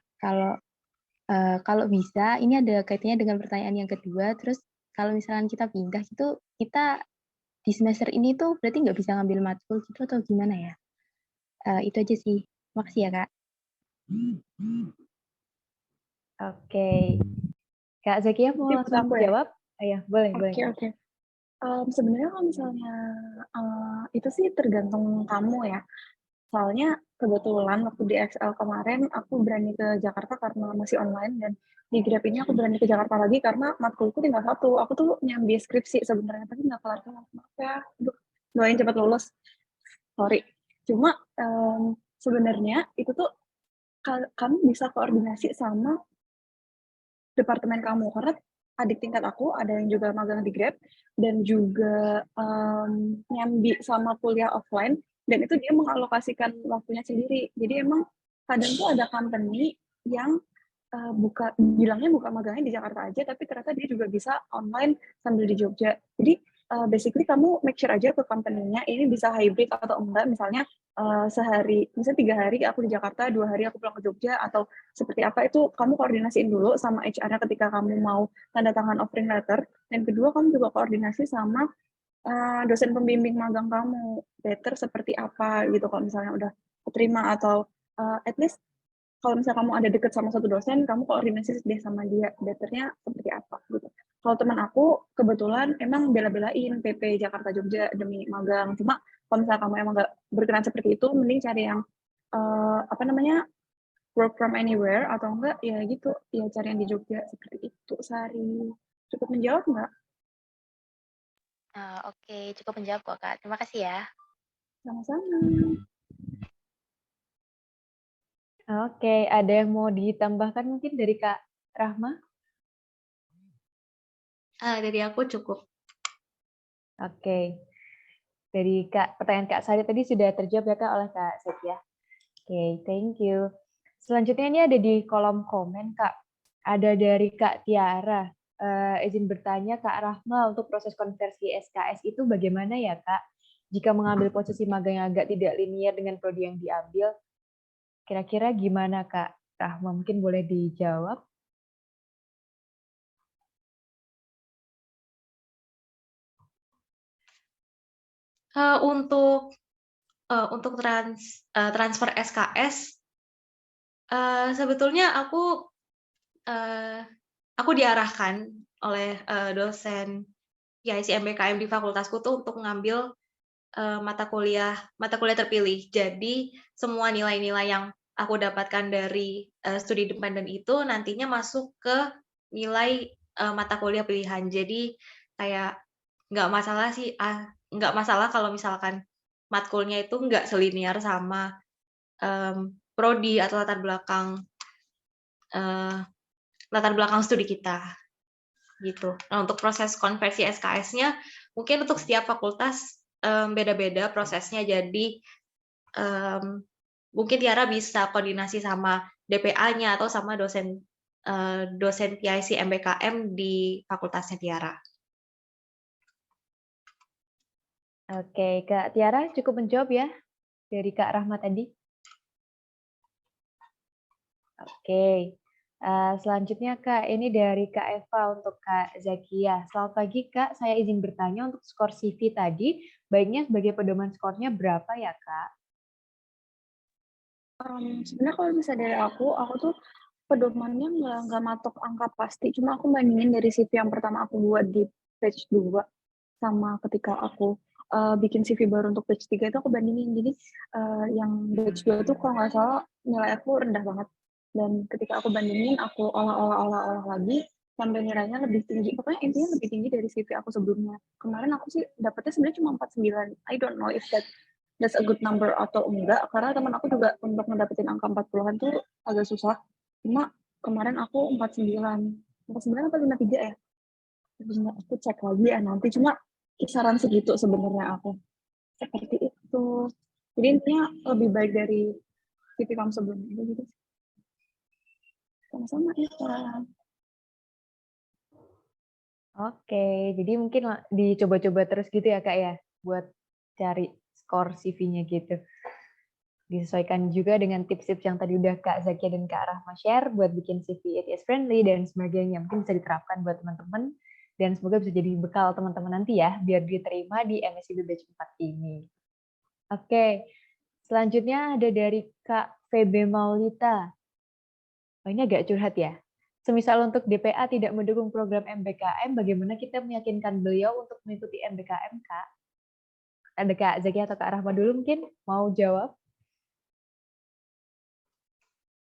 S7: Kalau bisa, ini ada kaitannya dengan pertanyaan yang kedua, terus kalau misalkan kita pindah gitu, kita di semester ini tuh berarti nggak bisa ngambil matkul gitu atau gimana ya? Itu aja sih. Makasih ya, Kak.
S2: Oke. Kak Zakia mau
S3: Jadi menurut
S2: langsung
S3: aku ya,
S2: jawab? Iya, boleh, boleh.
S3: oke. Sebenarnya kalau misalnya itu sih tergantung kamu ya. Soalnya kebetulan waktu di XL kemarin aku berani ke Jakarta karena masih online, dan di Grab ini aku berani ke Jakarta lagi karena matkulku tinggal satu. Aku tuh nyambi skripsi sebenarnya tapi nggak kelar-kelar. Maaf ya, aduh, doain cepat lulus. Sorry. Cuma sebenarnya itu tuh kamu bisa koordinasi sama departemen kamu, karena adik tingkat aku ada yang juga magang di Grab dan juga nyambi sama kuliah offline, dan itu dia mengalokasikan waktunya sendiri. Jadi emang kadang tuh ada company yang bilangnya buka magangnya di Jakarta aja, tapi ternyata dia juga bisa online sambil di Jogja. Jadi basically kamu make sure aja ke company-nya ini bisa hybrid atau enggak, misalnya sehari, misalnya 3 hari aku di Jakarta, 2 hari aku pulang ke Jogja, atau seperti apa, itu kamu koordinasiin dulu sama HR-nya ketika kamu mau tanda tangan offering letter. Dan kedua, kamu juga koordinasi sama dosen pembimbing magang kamu, better seperti apa gitu. Kalau misalnya udah keterima, atau at least kalau misalnya kamu ada deket sama satu dosen, kamu koordinasi deh sama dia, betternya seperti apa gitu. Kalau teman aku kebetulan emang bela-belain PP Jakarta Jogja demi magang. Cuma kalau misalnya kamu emang nggak berkenan seperti itu, mending cari yang work from anywhere, atau enggak ya gitu, ya cari yang di Jogja seperti itu. Sari, cukup menjawab nggak?
S7: Oke, cukup menjawab kok, Kak. Terima kasih ya.
S3: Sama-sama.
S2: Oke, ada yang mau ditambahkan mungkin dari Kak Rahma?
S4: Dari aku cukup.
S2: Oke. Dari pertanyaan Kak Sari tadi sudah terjawab ya Kak oleh Kak Zakia. Oke, thank you. Selanjutnya ini ada di kolom komen Kak. Ada dari Kak Tiara. Izin bertanya Kak Rahma, untuk proses konversi SKS itu bagaimana ya Kak? Jika mengambil posisi magang yang agak tidak linear dengan prodi yang diambil, kira-kira gimana Kak Rahma? Mungkin boleh dijawab?
S4: Untuk transfer SKS, sebetulnya aku diarahkan oleh dosen PIC MBKM di fakultasku tuh untuk mengambil mata kuliah terpilih. Jadi semua nilai-nilai yang aku dapatkan dari studi dependen itu nantinya masuk ke nilai mata kuliah pilihan. Jadi kayak nggak masalah sih, nggak masalah kalau misalkan matkulnya itu nggak selinier sama prodi atau latar belakang studi kita gitu. Nah, untuk proses konversi SKS-nya mungkin untuk setiap fakultas beda-beda prosesnya. Jadi mungkin Tiara bisa koordinasi sama DPA-nya atau sama dosen PIC MBKM di fakultasnya Tiara.
S2: Oke, Kak Tiara cukup menjawab ya dari Kak Rahma tadi? Oke, selanjutnya Kak, ini dari Kak Eva untuk Kak Zakia. Selamat pagi Kak, saya izin bertanya untuk skor CV tadi, baiknya sebagai pedoman skornya berapa ya Kak?
S3: Sebenarnya kalau misalnya dari aku tuh pedomannya nggak matok angka pasti, cuma aku bandingin dari CV yang pertama aku buat di batch 2 sama ketika aku bikin CV baru untuk batch 3 itu aku bandingin. Jadi yang batch 2 itu kalau nggak salah nilai aku rendah banget. Dan ketika aku bandingin, aku olah lagi sampai nilainya lebih tinggi. Pokoknya intinya lebih tinggi dari CV aku sebelumnya. Kemarin aku sih dapetnya sebenarnya cuma 49. I don't know if that's a good number atau enggak, karena teman aku juga untuk mendapatkan angka 40-an tuh agak susah. Cuma kemarin aku 49. 49 atau 53 ya? Sebenarnya aku cek lagi ya nanti, cuma kisaran segitu sebenarnya aku. Seperti itu. Jadi intinya lebih baik dari CV kamu sebelumnya gitu. Sama-sama ya, Kak.
S2: Oke, jadi mungkin dicoba-coba terus gitu ya Kak ya, buat cari skor CV-nya gitu. Disesuaikan juga dengan tips-tips yang tadi udah Kak Zakia dan Kak Rahma share buat bikin CV ATS friendly dan sebagainya. Mungkin bisa diterapkan buat teman-teman dan semoga bisa jadi bekal teman-teman nanti ya biar diterima di MSIB Batch 4 ini. Oke, selanjutnya ada dari Kak Febe Maulita. Oh, ini agak curhat ya. Semisal untuk DPA tidak mendukung program MBKM, bagaimana kita meyakinkan beliau untuk mengikuti MBKM, Kak? Ada Kak Zakia atau Kak Rahma dulu mungkin mau jawab?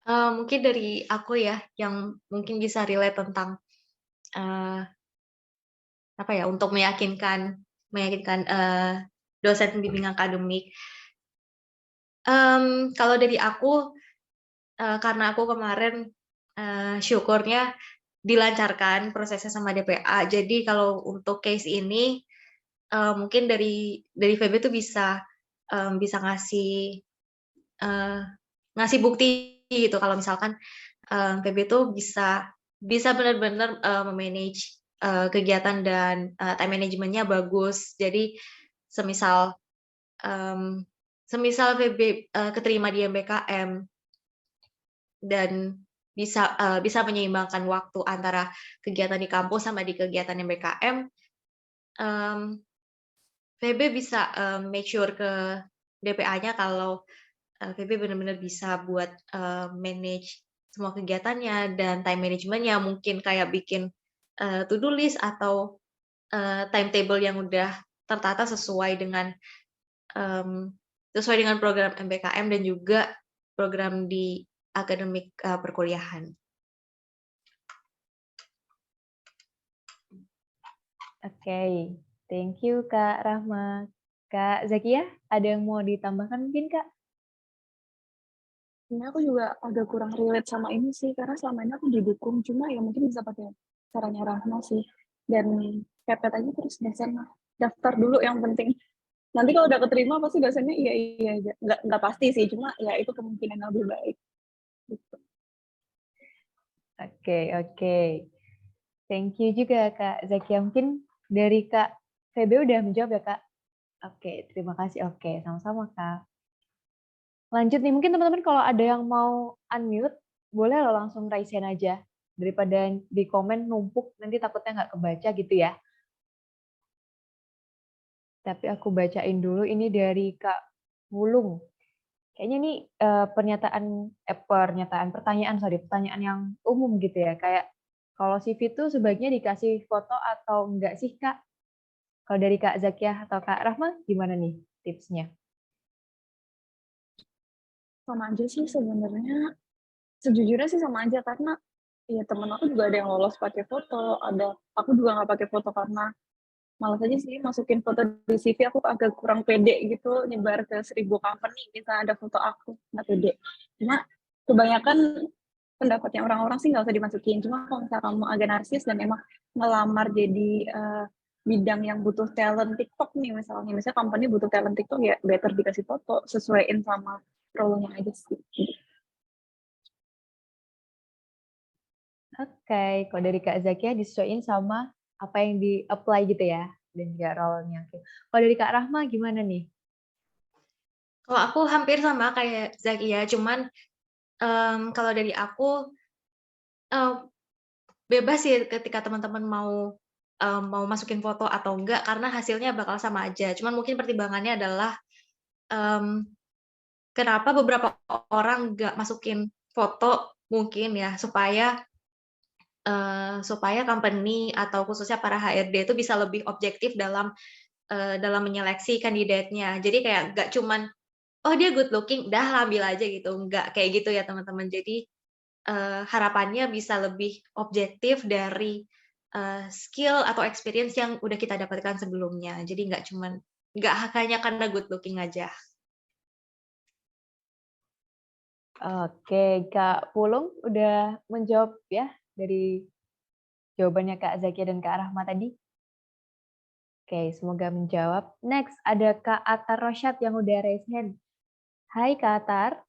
S4: Mungkin dari aku ya, yang mungkin bisa relate tentang untuk meyakinkan dosen pembimbing akademik. Kalau dari aku, karena aku kemarin syukurnya dilancarkan prosesnya sama DPA. Jadi kalau untuk case ini mungkin dari Feby tuh bisa ngasih bukti gitu kalau misalkan Feby tuh bisa benar-benar memanage kegiatan dan time manajemennya bagus. Jadi semisal Feby keterima di MBKM dan bisa menyeimbangkan waktu antara kegiatan di kampus sama di kegiatan MBKM, Feby bisa make sure ke DPA-nya kalau Feby benar-benar bisa buat manage semua kegiatannya dan time managementnya, mungkin kayak bikin to-do list atau timetable yang udah tertata sesuai dengan program MBKM dan juga program di akademik perkuliahan.
S2: Oke, thank you Kak Rahma. Kak Zakia, ada yang mau ditambahkan mungkin Kak?
S3: Ini aku juga agak kurang relate sama ini sih, karena selama ini aku didukung, cuma ya mungkin bisa pakai caranya Rahma sih. Dan pepet aja terus dosen, daftar dulu yang penting. Nanti kalau udah keterima pasti dosennya iya iya aja. Nggak pasti sih, cuma ya itu kemungkinan yang lebih baik. Gitu.
S2: Oke. Thank you juga Kak Zakia. Mungkin dari Kak Febe udah menjawab ya Kak? Oke, terima kasih. Oke, sama-sama Kak. Lanjut nih, mungkin teman-teman kalau ada yang mau unmute, boleh lo langsung raise hand aja. Daripada di komen numpuk, nanti takutnya nggak kebaca gitu ya. Tapi aku bacain dulu ini dari Kak Wulung. Kayaknya ini pertanyaan yang umum gitu ya. Kayak kalau CV itu sebaiknya dikasih foto atau enggak sih Kak? Kalau dari Kak Zakia atau Kak Rahma, gimana nih tipsnya?
S3: Sama aja sih sebenarnya. Sejujurnya sih sama aja, karena ya temen aku juga ada yang lolos pakai foto, aku juga nggak pakai foto karena malas aja sih masukin foto di CV, aku agak kurang pede gitu nyebar ke 1000 company bisa ada foto aku, nggak pede. Cuma kebanyakan pendapatnya orang-orang sih nggak usah dimasukin, cuma kalau misalnya kamu agak narsis dan emang ngelamar jadi bidang yang butuh talent TikTok nih misalnya company butuh talent TikTok, ya better dikasih foto, sesuaiin sama role-nya aja sih.
S2: Oke, kalau dari Kak Zakia disesuaikan sama apa yang di-apply gitu ya, dan juga role-nya. Kalau dari Kak Rahma gimana nih?
S4: Kalau aku hampir sama kayak Zakia, cuman kalau dari aku bebas sih ketika teman-teman mau masukin foto atau enggak, karena hasilnya bakal sama aja. Cuman mungkin pertimbangannya adalah kenapa beberapa orang nggak masukin foto mungkin ya supaya company atau khususnya para HRD itu bisa lebih objektif dalam menyeleksi kandidatnya. Jadi kayak nggak cuman oh dia good looking, dah ambil aja gitu. Nggak kayak gitu ya teman-teman. Jadi harapannya bisa lebih objektif dari skill atau experience yang udah kita dapatkan sebelumnya. Jadi nggak hanya karena good looking aja.
S2: Oke, Kak Pulung udah menjawab ya dari jawabannya Kak Zakia dan Kak Rahma tadi? Oke, semoga menjawab. Next, ada Kak Atar Rosyad yang udah raise hand. Hai Kak Atar.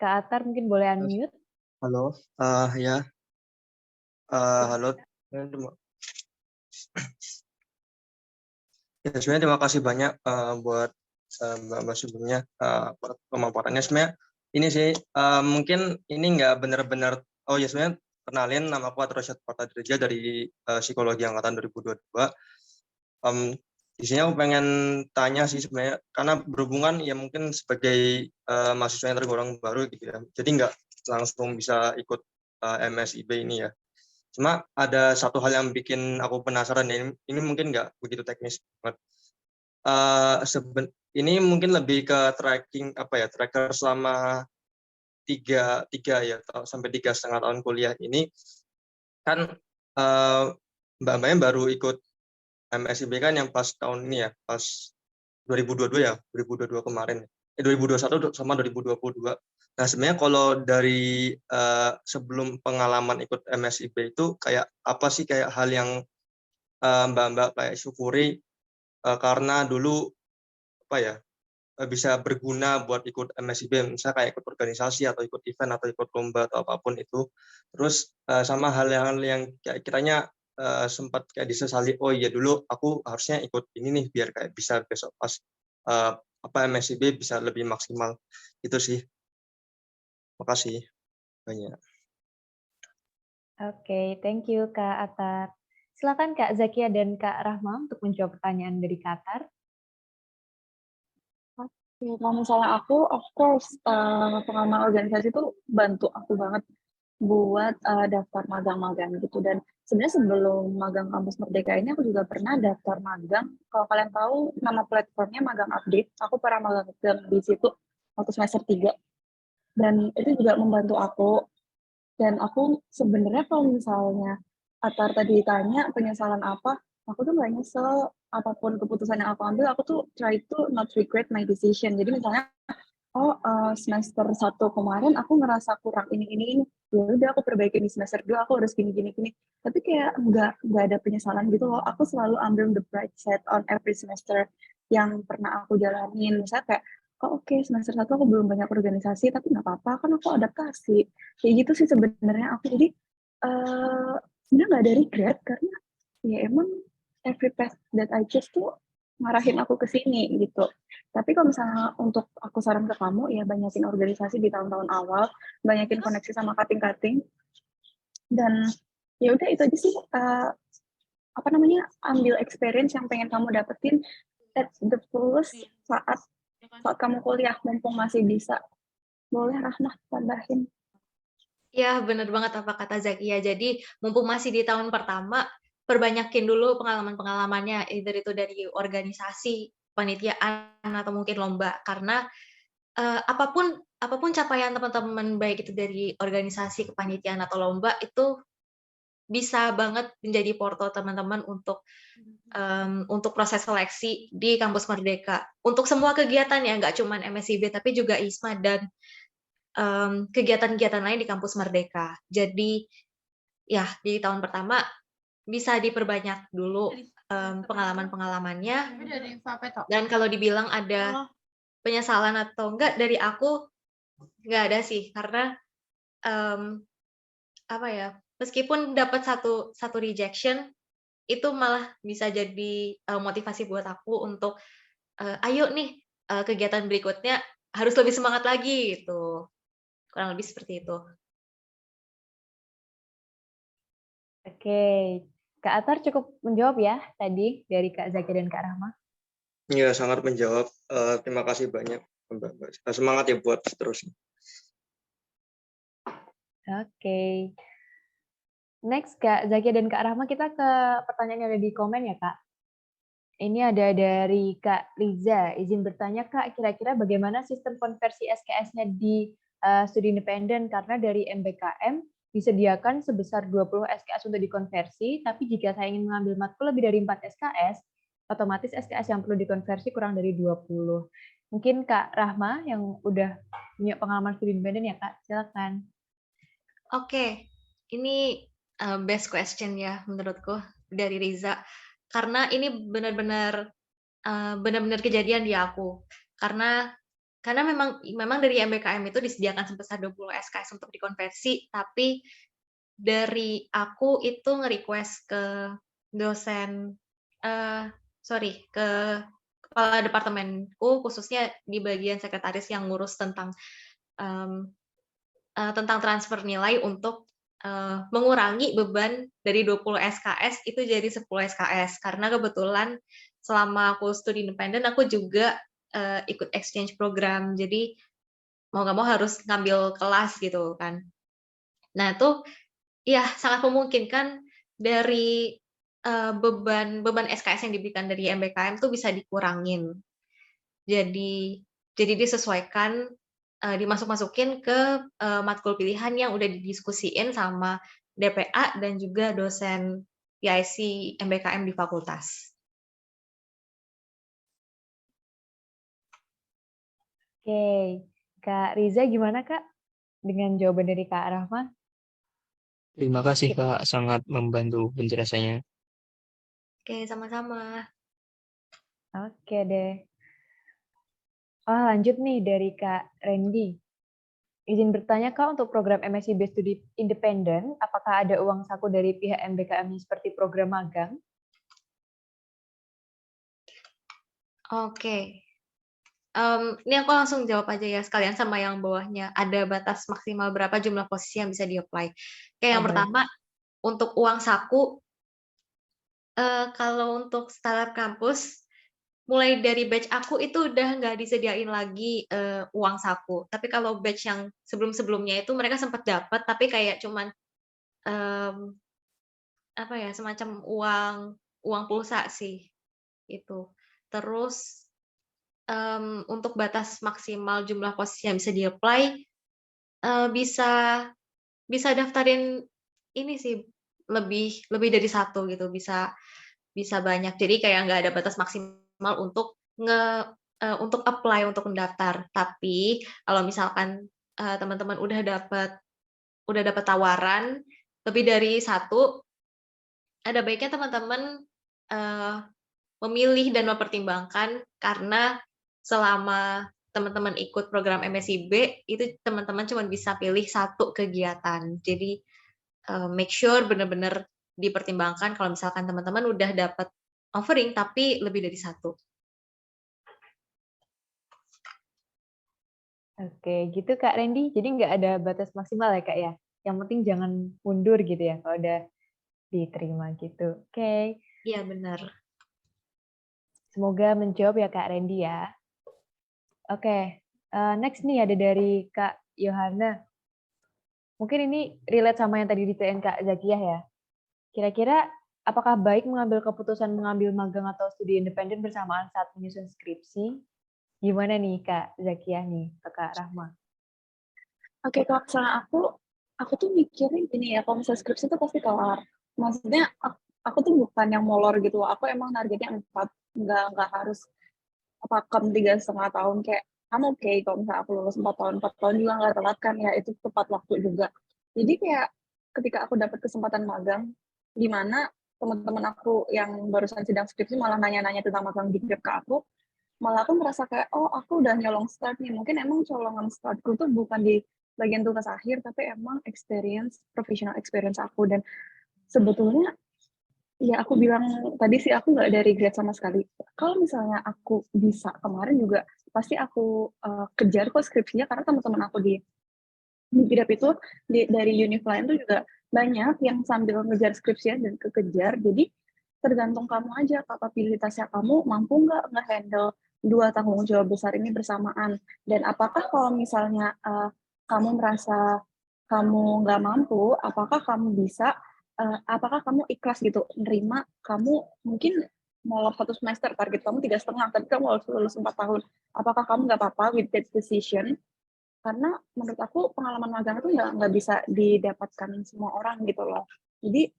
S2: Kak Atar mungkin boleh unmute.
S8: Halo, ya, halo. Ya, sebenarnya terima kasih banyak buat Mbak sebelumnya pemaparannya. Sebenarnya ini sih mungkin ini nggak benar-benar. Oh ya, sebenarnya kenalin, nama aku Atar Rosyad Partadirja dari Psikologi Angkatan 2022. Di sini aku pengen tanya sih sebenarnya, karena berhubungan ya mungkin sebagai mahasiswa yang tergolong baru gitu ya. Jadi nggak langsung bisa ikut MSIB ini ya. Cuma ada satu hal yang bikin aku penasaran, ini mungkin nggak begitu teknis banget. Ini mungkin lebih ke tracker selama tiga ya sampai 3,5 tahun kuliah ini kan mbak-mbaknya baru ikut MSIB kan yang pas tahun ini ya, pas 2022 ya, 2022 kemarin, 2021 sama 2022. Nah sebenarnya kalau dari sebelum pengalaman ikut MSIB itu kayak apa sih kayak hal yang mbak-mbak kayak syukuri karena dulu bisa berguna buat ikut MSIB, misalnya kayak ikut organisasi atau ikut event atau ikut lomba atau apapun itu. Terus sama hal-hal yang kayak kiranya sempat kayak disesali, oh iya dulu aku harusnya ikut ini nih biar kayak bisa besok pas MSIB bisa lebih maksimal. Itu sih. Makasih banyak.
S2: Oke, thank you Kak Atar. Silakan Kak Zakia dan Kak Rahma untuk menjawab pertanyaan dari Kak Atar.
S3: Ya, kalau misalnya aku, of course, pengalaman organisasi itu bantu aku banget buat daftar magang-magang gitu. Dan sebenarnya sebelum magang Kampus Merdeka ini, aku juga pernah daftar magang. Kalau kalian tahu, nama platformnya Magang Update. Aku pernah magang di situ waktu semester 3. Dan itu juga membantu aku. Dan aku sebenarnya kalau misalnya Atar tadi tanya penyesalan apa, aku tuh nggak nyesel apapun keputusan yang aku ambil, aku tuh try to not regret my decision. Jadi misalnya semester 1 kemarin aku ngerasa kurang ini. Ya udah aku perbaiki di semester 2 aku harus gini. Tapi kayak nggak ada penyesalan gitu loh. Aku selalu ambil the bright side on every semester yang pernah aku jalanin. Misalnya kayak, oke, semester 1 aku belum banyak organisasi, tapi nggak apa-apa, kan aku adaptasi. Kayak gitu sih sebenarnya aku. Jadi, sebenarnya nggak ada regret, karena ya emang every path that I choose tuh ngarahin aku ke sini gitu. Tapi kalau misalnya untuk aku saran ke kamu, ya banyakin organisasi di tahun-tahun awal, banyakin koneksi sama kating-kating, dan ya udah itu aja sih, ambil experience yang pengen kamu dapetin at the fullest saat kamu kuliah, mumpung masih bisa. Boleh Rahma tambahin?
S4: Ya, benar banget apa kata Zakia. Jadi, mumpung masih di tahun pertama, perbanyakin dulu pengalaman-pengalamannya, either itu dari organisasi, panitiaan, atau mungkin lomba. Karena apapun capaian teman-teman, baik itu dari organisasi, kepanitiaan, atau lomba, itu bisa banget menjadi porto teman-teman untuk proses seleksi di Kampus Merdeka. Untuk semua kegiatan ya, nggak cuma MSIB, tapi juga ISMA dan kegiatan-kegiatan lain di Kampus Merdeka. Jadi ya di tahun pertama bisa diperbanyak dulu pengalaman-pengalamannya. Dan kalau dibilang ada penyesalan atau enggak, dari aku nggak ada sih, karena meskipun dapat satu rejection, itu malah bisa jadi motivasi buat aku untuk ayo nih kegiatan berikutnya harus lebih semangat lagi gitu. Kurang lebih seperti itu.
S2: Oke, Kak Atar cukup menjawab ya tadi dari Kak Zakia dan Kak Rahma.
S8: Ya, sangat menjawab. Terima kasih banyak, Mbak. Semangat ya buat seterusnya.
S2: Oke. Next, Kak Zakia dan Kak Rahma, kita ke pertanyaan yang ada di komen ya, Kak. Ini ada dari Kak Riza. Izin bertanya, Kak, kira-kira bagaimana sistem konversi SKS-nya di studi independen? Karena dari MBKM disediakan sebesar 20 SKS untuk dikonversi, tapi jika saya ingin mengambil matkul lebih dari 4 SKS, otomatis SKS yang perlu dikonversi kurang dari 20. Mungkin Kak Rahma yang udah punya pengalaman studi independen ya, Kak, silakan.
S4: Oke, ini best question ya menurutku dari Riza. Karena ini benar-benar kejadian di aku. Karena memang dari MBKM itu disediakan sebesar 20 SKS untuk dikonversi, tapi dari aku itu nge-request ke dosen, ke kepala departemenku, khususnya di bagian sekretaris yang ngurus tentang transfer nilai untuk mengurangi beban dari 20 SKS itu jadi 10 SKS. Karena kebetulan selama aku studi independen, aku juga ikut exchange program. Jadi mau nggak mau harus ngambil kelas gitu kan. Nah itu ya sangat memungkinkan dari beban SKS yang diberikan dari MBKM itu bisa dikurangin. Jadi disesuaikan, dimasuk-masukin ke matkul pilihan yang udah didiskusiin sama DPA dan juga dosen PIC MBKM di fakultas.
S2: Oke, Kak Riza gimana, Kak, dengan jawaban dari Kak Rahma?
S9: Terima kasih, Kak, sangat membantu penjelasannya.
S4: Oke, sama-sama.
S2: Oke deh. Lanjut nih dari Kak Randy. Izin bertanya, Kak, untuk program MSIB Studi Independen, apakah ada uang saku dari pihak MBKM seperti program magang?
S4: Oke. Ini aku langsung jawab aja ya, sekalian sama yang bawahnya. Ada batas maksimal berapa jumlah posisi yang bisa di-apply. Oke, yang pertama, untuk uang saku, kalau untuk startup kampus, mulai dari batch aku itu udah nggak disediain lagi uang saku. Tapi kalau batch yang sebelum-sebelumnya itu mereka sempat dapat, tapi kayak cuman semacam uang pulsa sih itu. Terus untuk batas maksimal jumlah posisi yang bisa di-apply, bisa daftarin ini sih lebih dari satu gitu, bisa banyak. Jadi kayak nggak ada batas maksimal untuk untuk apply untuk mendaftar. Tapi kalau misalkan teman-teman udah dapat tawaran lebih dari satu, ada baiknya teman-teman memilih dan mempertimbangkan, karena selama teman-teman ikut program MSIB itu teman-teman cuma bisa pilih satu kegiatan. Jadi make sure benar-benar dipertimbangkan kalau misalkan teman-teman udah dapat offering tapi lebih dari satu.
S2: Oke, gitu Kak Randy. Jadi nggak ada batas maksimal ya Kak ya? Yang penting jangan mundur gitu ya kalau udah diterima gitu. Oke,
S4: Iya benar.
S2: semoga menjawab ya Kak Randy ya. Oke, next nih ada dari Kak Yohana. Mungkin ini relate sama yang tadi ditanyain Kak Zakiyah ya. Kira-kira apakah baik mengambil keputusan mengambil magang atau studi independen bersamaan saat menyusun skripsi? Gimana nih Kak Zakiyah nih, ke Kak Rahma?
S3: Oke, kalau misalnya aku tuh mikirin gini ya, kalau misalnya skripsi itu pasti kelar. Maksudnya aku tuh bukan yang molor gitu. Aku emang targetnya 4, nggak harus pakem 3,5 tahun. Kayak I'm okay kalau misalnya aku lulus 4 tahun juga nggak telat kan ya, itu tepat waktu juga. Jadi kayak ketika aku dapat kesempatan magang, di mana teman-teman aku yang barusan sidang skripsi malah nanya-nanya tentang magang di Grab ke aku, malah aku merasa kayak, oh aku udah nyolong start nih. Mungkin emang colongan startku tuh bukan di bagian tugas akhir, tapi emang professional experience aku. Dan sebetulnya, ya aku bilang tadi sih aku nggak ada regret sama sekali. Kalau misalnya aku bisa kemarin juga, pasti aku kejar kok skripsinya, karena teman-teman aku di Grab itu dari univ lain tuh juga banyak yang sambil ngejar skripsinya dan kekejar. Jadi tergantung kamu aja, kapabilitasnya kamu mampu nggak handle 2 tanggung jawab besar ini bersamaan. Dan apakah kalau misalnya kamu merasa kamu nggak mampu, apakah kamu bisa, apakah kamu ikhlas gitu nerima kamu mungkin molor 1 semester, target kamu 3,5, tapi kamu harus lulus 4 tahun. Apakah kamu nggak apa-apa with that decision? Karena menurut aku pengalaman magang itu nggak bisa didapatkan semua orang gitu loh. Jadi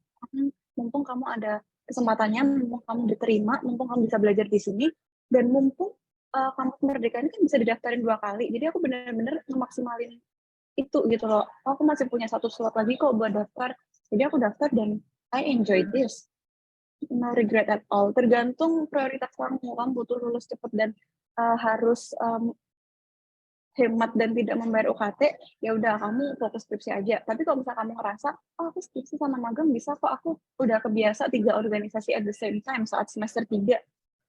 S3: mumpung kamu ada kesempatannya, mumpung kamu diterima, mumpung kamu bisa belajar di sini, dan mumpung kampus Merdeka ini kan bisa didaftarin 2 kali. Jadi aku benar-benar memaksimalin itu gitu loh. Aku masih punya 1 slot lagi kok buat daftar. Jadi aku daftar dan I enjoy this. No regret at all. Tergantung prioritas kamu butuh lulus cepat dan harus hemat dan tidak membayar UKT, ya udah kamu fokus skripsi aja. Tapi kalau misalnya kamu ngerasa, oh aku skripsi sama magang bisa kok, aku udah kebiasa 3 organisasi at the same time saat semester 3.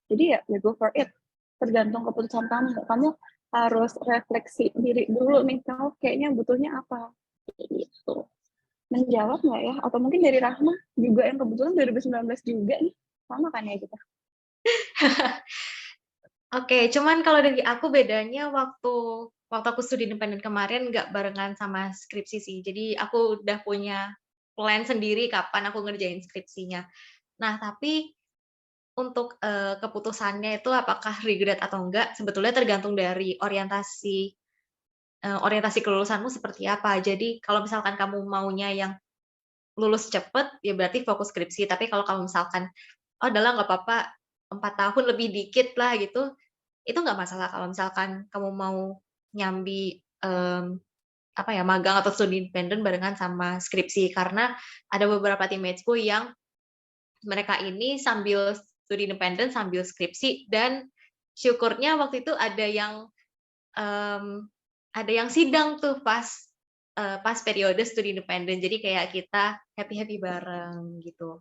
S3: Jadi ya go for it. Tergantung keputusan kamu. Kamu harus refleksi diri dulu nih, kamu kayaknya butuhnya apa. Gitu. Menjawab nggak ya? Atau mungkin dari Rahma juga yang kebetulan 2019 juga nih. Sama kan ya kita?
S4: Oke, cuman kalau dari aku bedanya waktu aku studi independen kemarin nggak barengan sama skripsi sih. Jadi aku udah punya plan sendiri kapan aku ngerjain skripsinya. Nah, tapi untuk keputusannya itu apakah regret atau enggak, sebetulnya tergantung dari orientasi kelulusanmu seperti apa. Jadi kalau misalkan kamu maunya yang lulus cepet, ya berarti fokus skripsi. Tapi kalau kamu misalkan, oh adalah nggak apa-apa, 4 tahun lebih dikit lah gitu, itu nggak masalah kalau misalkan kamu mau nyambi magang atau studi independen barengan sama skripsi. Karena ada beberapa teammates-ku yang mereka ini sambil studi independen sambil skripsi, dan syukurnya waktu itu ada yang sidang tuh pas periode studi independen. Jadi kayak kita happy bareng gitu.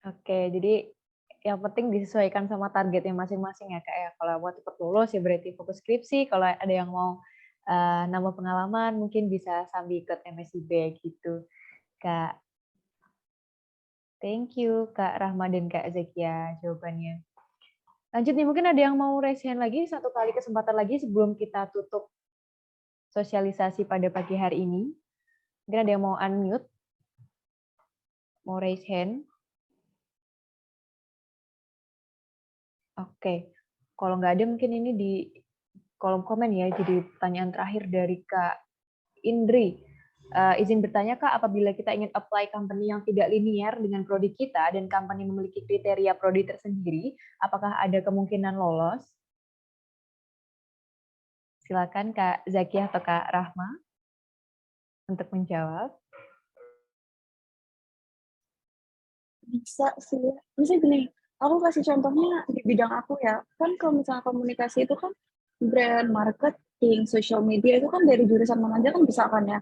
S2: Oke, jadi yang penting disesuaikan sama targetnya masing-masing ya Kak ya. Kalau mau cepat lulus ya berarti fokus skripsi, kalau ada yang mau nambah pengalaman mungkin bisa sambil ikut MSIB gitu. Kak, thank you Kak Rahma dan Kak Zakia jawabannya. Lanjut nih, mungkin ada yang mau raise hand lagi, 1 kali kesempatan lagi sebelum kita tutup sosialisasi pada pagi hari ini. Mungkin ada yang mau unmute, mau raise hand. Oke, kalau nggak ada mungkin ini di kolom komen ya, jadi pertanyaan terakhir dari Kak Indri. Izin bertanya Kak, apabila kita ingin apply company yang tidak linear dengan prodi kita dan company memiliki kriteria prodi tersendiri, apakah ada kemungkinan lolos? Silakan Kak Zakia atau Kak Rahma untuk menjawab.
S3: Bisa sih. Misalnya gini, aku kasih contohnya di bidang aku ya. Kan kalau misalnya komunikasi itu kan brand, marketing, social media itu kan dari jurusan mana aja kan bisa kan ya.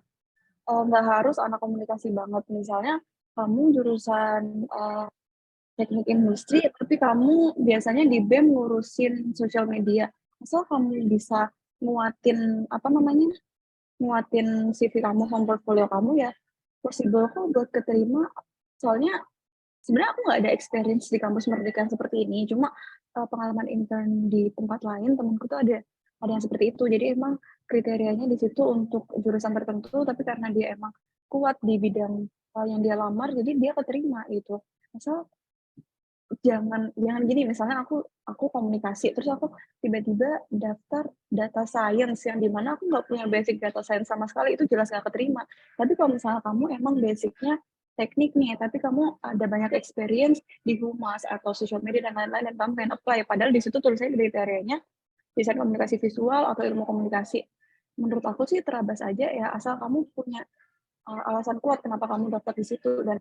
S3: Nggak harus anak komunikasi banget. Misalnya kamu jurusan teknik industri, tapi kamu biasanya di BEM ngurusin social media. Asal kamu bisa nguatin nguatin CV kamu sama portfolio kamu ya possible kok buat keterima. Soalnya sebenarnya aku nggak ada experience di kampus Merdeka seperti ini, cuma pengalaman intern di tempat lain temanku tuh ada yang seperti itu. Jadi emang kriterianya di situ untuk jurusan tertentu, tapi karena dia emang kuat di bidang yang dia lamar, jadi dia keterima gitu. Asal jangan gini, misalnya aku komunikasi terus aku tiba-tiba daftar data science yang dimana aku nggak punya basic data science sama sekali, itu jelas nggak keterima. Tapi kalau misalnya kamu emang basicnya teknik nih, tapi kamu ada banyak experience di humas atau social media dan lain-lain, dan kamu pengen apply, padahal di situ tulisannya kriterianya desain komunikasi visual atau ilmu komunikasi, menurut aku sih terabas aja ya, asal kamu punya alasan kuat kenapa kamu daftar di situ dan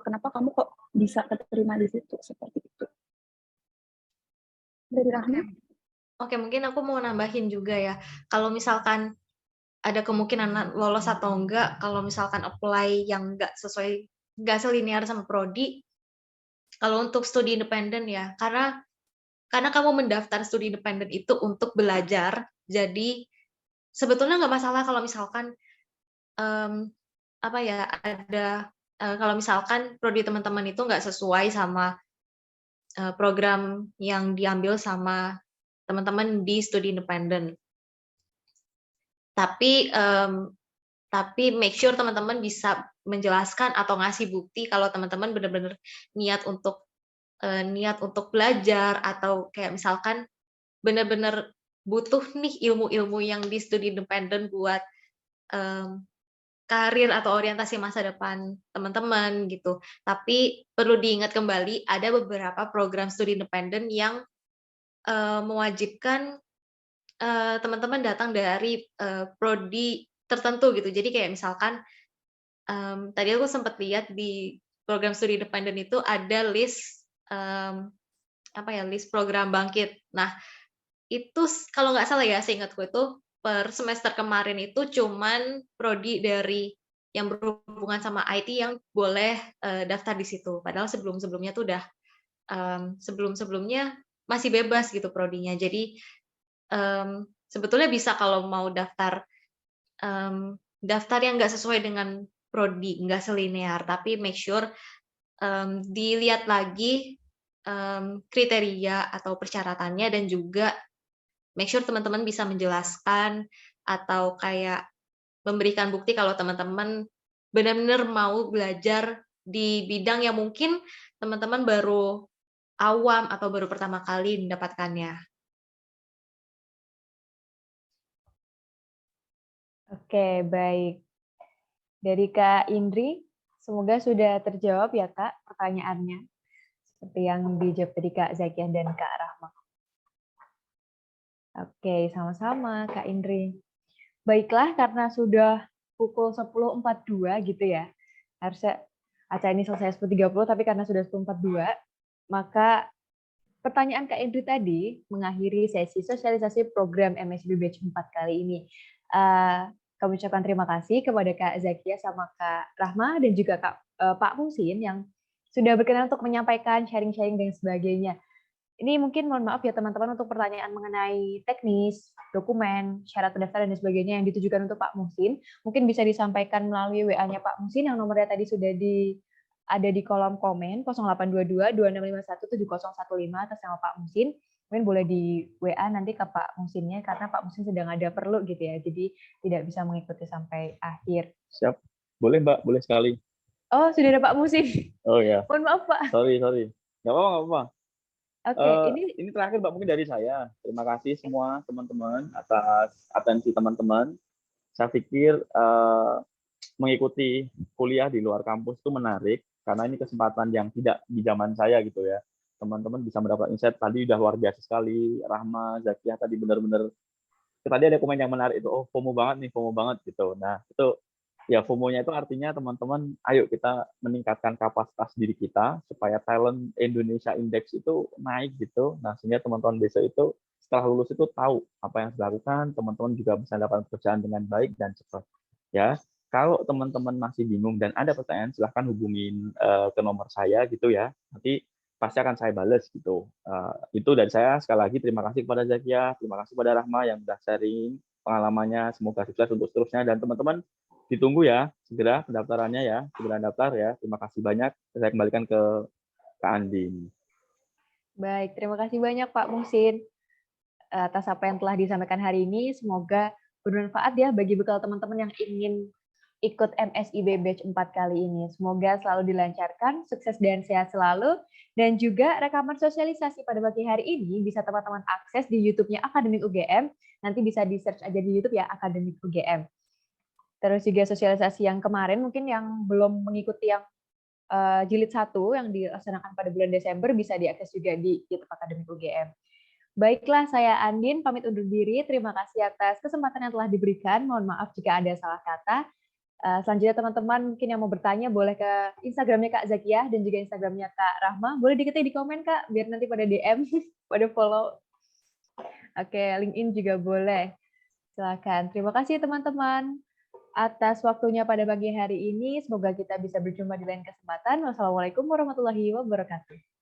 S3: kenapa kamu kok bisa keterima di situ, seperti itu. Dari Rahma?
S4: Oke, mungkin aku mau nambahin juga ya. Kalau misalkan ada kemungkinan lolos atau enggak, kalau misalkan apply yang enggak selinear sama prodi, kalau untuk studi independen ya, karena kamu mendaftar studi independen itu untuk belajar, jadi sebetulnya nggak masalah kalau misalkan kalau misalkan prodi teman-teman itu nggak sesuai sama program yang diambil sama teman-teman di studi independen. Tapi make sure teman-teman bisa menjelaskan atau ngasih bukti kalau teman-teman benar-benar niat untuk belajar, atau kayak misalkan benar-benar butuh nih ilmu-ilmu yang di studi independen buat karir atau orientasi masa depan teman-teman gitu. Tapi perlu diingat kembali, ada beberapa program studi independen yang mewajibkan teman-teman datang dari prodi tertentu gitu. Jadi kayak misalkan tadi aku sempat lihat di program studi independen itu ada list list program bangkit. Nah, itu kalau nggak salah ya, seingatku itu per semester kemarin itu cuman prodi dari yang berhubungan sama IT yang boleh daftar di situ. Padahal sebelum-sebelumnya tuh udah sebelum-sebelumnya masih bebas gitu prodinya. Jadi sebetulnya bisa kalau mau daftar yang nggak sesuai dengan prodi, nggak selinear, tapi make sure dilihat lagi kriteria atau persyaratannya, dan juga make sure teman-teman bisa menjelaskan atau kayak memberikan bukti kalau teman-teman benar-benar mau belajar di bidang yang mungkin teman-teman baru awam atau baru pertama kali mendapatkannya.
S2: Oke, baik. Dari Kak Indri, semoga sudah terjawab ya Kak pertanyaannya, seperti yang dijawab tadi Kak Zakiah dan Kak Rahma. Oke, sama-sama Kak Indri. Baiklah, karena sudah pukul 10.42 gitu ya, harusnya acara ini selesai 10.30, tapi karena sudah 10.42, maka pertanyaan Kak Indri tadi mengakhiri sesi sosialisasi program MSIB Batch 4 kali ini. Kami ucapkan terima kasih kepada Kak Zakia sama Kak Rahma dan juga Pak Musin yang sudah berkenan untuk menyampaikan sharing-sharing dan sebagainya. Ini mungkin mohon maaf ya teman-teman untuk pertanyaan mengenai teknis, dokumen, syarat pendaftaran dan sebagainya yang ditujukan untuk Pak Musin, mungkin bisa disampaikan melalui WA-nya Pak Musin yang nomornya tadi sudah ada di kolom komen 0822 2651 7015 atas nama Pak Musin. Mungkin boleh di WA nanti ke Pak Musinnya karena Pak Musin sedang ada perlu gitu ya, jadi tidak bisa mengikuti sampai akhir.
S1: Siap, boleh Mbak, boleh sekali.
S2: Oh, sudah ada Pak Musin.
S1: Oh ya.
S2: Mohon maaf Pak.
S1: Sorry. Nggak apa-apa.
S2: Oke,
S1: ini terakhir Mbak, mungkin dari saya. Terima kasih semua teman-teman atas atensi teman-teman. Saya pikir
S10: mengikuti kuliah di luar kampus itu menarik karena ini kesempatan yang tidak di zaman saya gitu ya. Teman-teman bisa mendapat insight tadi udah luar biasa sekali. Rahma, Zakiah tadi benar-benar tadi ada komen yang menarik itu, oh FOMO banget nih, FOMO banget gitu. Nah, itu ya FOMO-nya itu artinya teman-teman, ayo kita meningkatkan kapasitas diri kita supaya talent Indonesia Index itu naik gitu. Nah, sehingga teman-teman besok itu setelah lulus itu tahu apa yang harus dilakukan, teman-teman juga bisa dapat pekerjaan dengan baik dan cepat. Ya, kalau teman-teman masih bingung dan ada pertanyaan, silahkan hubungin ke nomor saya gitu ya. Nanti pasti akan saya bales gitu. Itu dari saya. Sekali lagi terima kasih kepada Zakiah, terima kasih kepada Rahma yang sudah sharing pengalamannya. Semoga sukses untuk seterusnya. Dan teman-teman ditunggu ya segera pendaftarannya ya, segera daftar ya. Terima kasih banyak. Saya kembalikan ke Kak Andin.
S2: Baik, terima kasih banyak Pak Muhsin atas apa yang telah disampaikan hari ini. Semoga bermanfaat ya bagi bekal teman-teman yang ingin ikut MSIB Batch 4 kali ini. Semoga selalu dilancarkan, sukses dan sehat selalu. Dan juga rekaman sosialisasi pada pagi hari ini bisa teman-teman akses di YouTube-nya Akademik UGM. Nanti bisa di-search aja di YouTube ya, Akademik UGM. Terus juga sosialisasi yang kemarin, mungkin yang belum mengikuti yang jilid 1 yang dilaksanakan pada bulan Desember bisa diakses juga di YouTube Akademik UGM. Baiklah, saya Andin, pamit undur diri. Terima kasih atas kesempatan yang telah diberikan. Mohon maaf jika ada salah kata. Selanjutnya teman-teman mungkin yang mau bertanya boleh ke Instagramnya Kak Zakiah dan juga Instagramnya Kak Rahma. Boleh diketik di komen Kak, biar nanti pada DM, pada follow. Oke, LinkedIn juga boleh. Silakan. Terima kasih teman-teman atas waktunya pada pagi hari ini. Semoga kita bisa berjumpa di lain kesempatan. Wassalamualaikum warahmatullahi wabarakatuh.